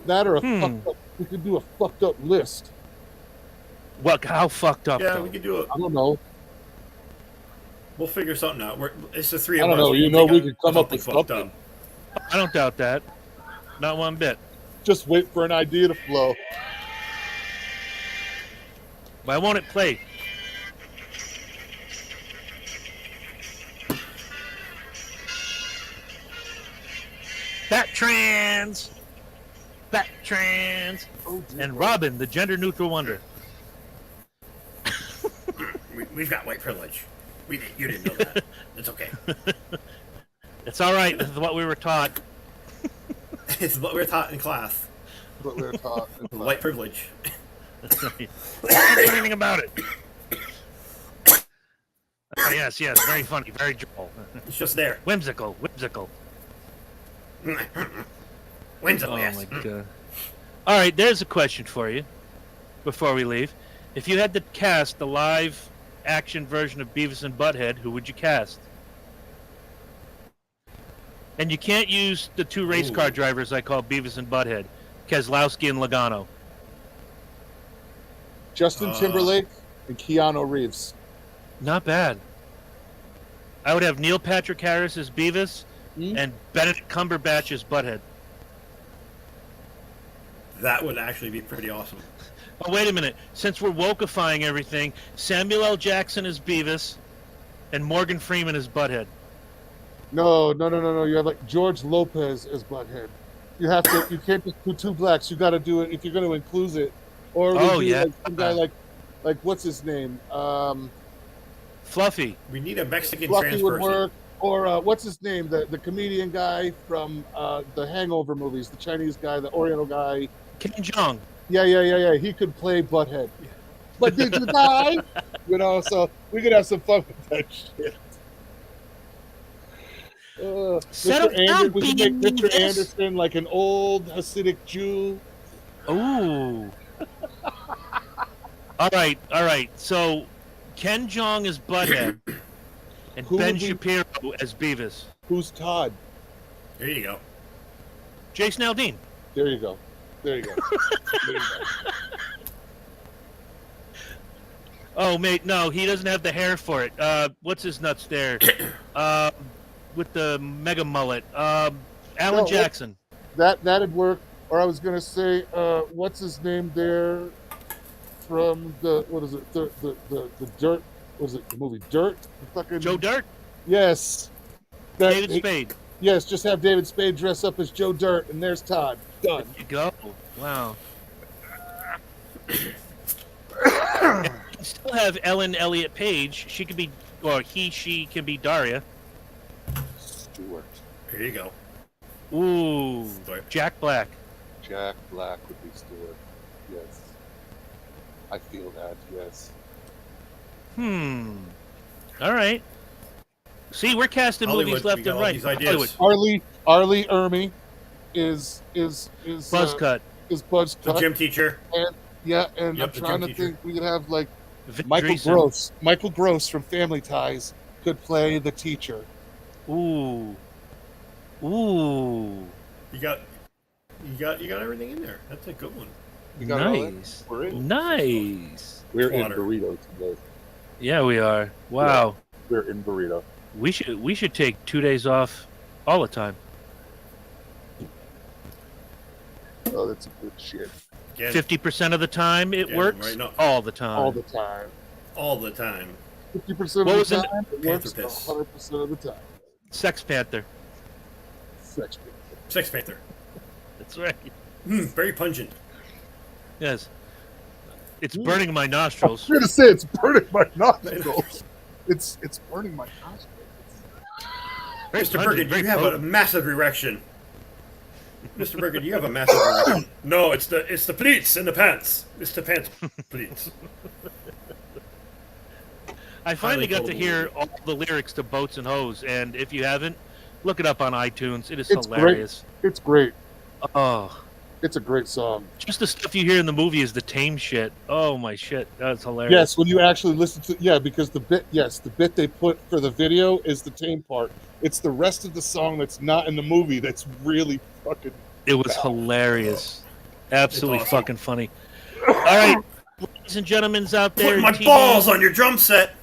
That or fucked up. We could do a fucked up list. What? How fucked up? Yeah, though? we could do it. I don't know. We'll figure something out. It's the three of us. I don't know. We could come up with something. I don't doubt that. Not one bit. Just wait for an idea to flow. Why won't it play? Bat Trans! And Robin, the gender neutral wonder. We've got white privilege. You didn't know that. It's okay. It's all right. This is what we were taught. It's what we were taught in class. What we were taught in class. White privilege. That's right. I don't know anything about it. Oh, yes, very funny, very droll. It's just there. Whimsical. Whimsical, Oh yes. my god. All right, there's a question for you before we leave. If you had to cast the live action version of Beavis and Butthead, who would you cast? And you can't use the two race car drivers I call Beavis and Butthead, Keselowski and Logano. Justin Timberlake and Keanu Reeves. Not bad. I would have Neil Patrick Harris as Beavis and Benedict Cumberbatch as Butthead. That would actually be pretty awesome. Oh, wait a minute. Since we're wokeifying everything, Samuel L. Jackson is Beavis and Morgan Freeman is Butthead. No. You have like George Lopez as Butthead. You have to. You can't just do two blacks. You got to do it if you're going to include it. Or like some guy like what's his name? Fluffy. We need a Mexican Fluffy trans would person. work. Or what's his name? The comedian guy from the Hangover movies, the Chinese guy, the Oriental guy. Ken Jeong. Yeah. He could play Butthead. But did you die? So we could have some fun with that shit. We could make Mr. Anderson like an old Hasidic Jew. Ooh. All right. So Ken Jeong is Butthead, and Ben Shapiro as Beavis. Who's Todd? There you go. Jason Aldean. There you go. Oh, mate, no, he doesn't have the hair for it. What's his nuts there? With the mega mullet. Alan Jackson. That'd work. Or I was gonna say, what's his name there? From the Dirt? Was it the movie Dirt? Joe Dirt. Yes. David Spade. Yes, just have David Spade dress up as Joe Dirt, and there's Todd. Done. There you go. Wow. You still have Ellen Elliott Page. She could be, or she can be Daria. Stewart. There you go. Ooh. Jack Black. Jack Black would be Stewart. Yes. I feel that, yes. All right. See, we're casting movies left and right. Arlie Ermy is Buzzcut. Is Buzzcut. The gym teacher. And I'm trying to think we could have like Michael Dreesen. Gross. Michael Gross from Family Ties could play the teacher. Ooh. You got everything in there. That's a good one. Nice. Nice. We're in burrito today. Yeah, we are. Wow. Yeah, we're in burrito. We should take 2 days off all the time. Oh, that's good shit. 50% of the time it works. Right, no. All the time. All the time. All the time. 50% of the time it works. 100% of the time. Sex Panther. Sex Panther. That's right. Very pungent. Yes. It's burning my nostrils. I was gonna say it's burning my nostrils. It's burning my nostrils. Mr. Bergen, you have a massive erection. Mr. Bergen, you have a massive erection. No, it's the pleats in the pants. It's the pants pleats. I finally got to hear all the lyrics to Boats and Hoes, and if you haven't, look it up on iTunes. It's hilarious. Great. It's great. Oh. It's a great song. Just the stuff you hear in the movie is the tame shit. Oh my shit, that's hilarious. Yes, when you actually listen to because the bit they put for the video is the tame part. It's the rest of the song that's not in the movie that's really fucking. It was hilarious, absolutely awesome. Fucking funny. All right, ladies and gentlemen out there, put my balls on your drum set.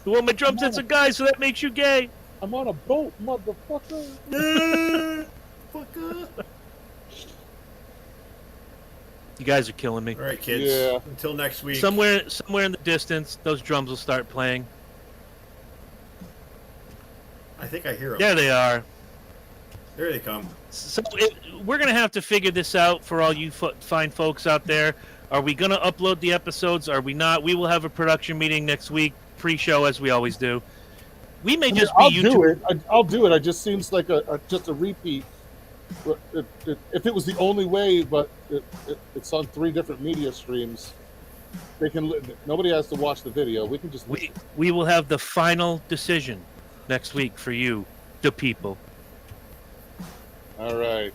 Well, my drum set's a guy, so that makes you gay. I'm on a boat, motherfucker. Fucker. You guys are killing me. All right, kids. Yeah. Until next week. Somewhere in the distance, those drums will start playing. I think I hear them. There they are. There they come. So we're going to have to figure this out for all you fine folks out there. Are we going to upload the episodes? Are we not? We will have a production meeting next week, pre-show as we always do. We may just be YouTube. I'll do it. It just seems like just a repeat. If it was the only way, but it's on 3 different media streams. They can. Nobody has to watch the video. We can just. We will have the final decision next week for you, the people. All right.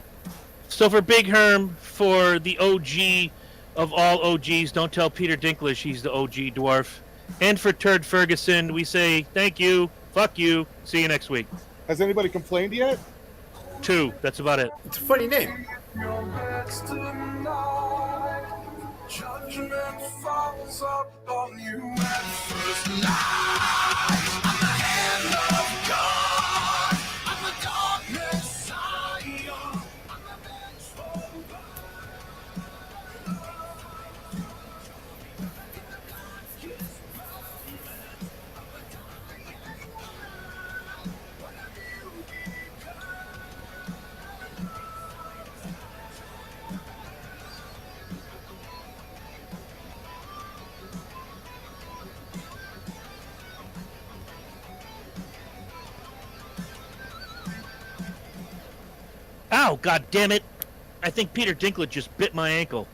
So for Big Herm, for the OG of all OGs, don't tell Peter Dinklage he's the OG dwarf. And for Turd Ferguson, we say thank you, fuck you, see you next week. Has anybody complained yet? 2, that's about it. It's a funny name. Judgment falls upon you at first light. I'm the hand of God. I'm the dark Messiah. I'm the vengeful God. Ow, god damn it! I think Peter Dinklage just bit my ankle.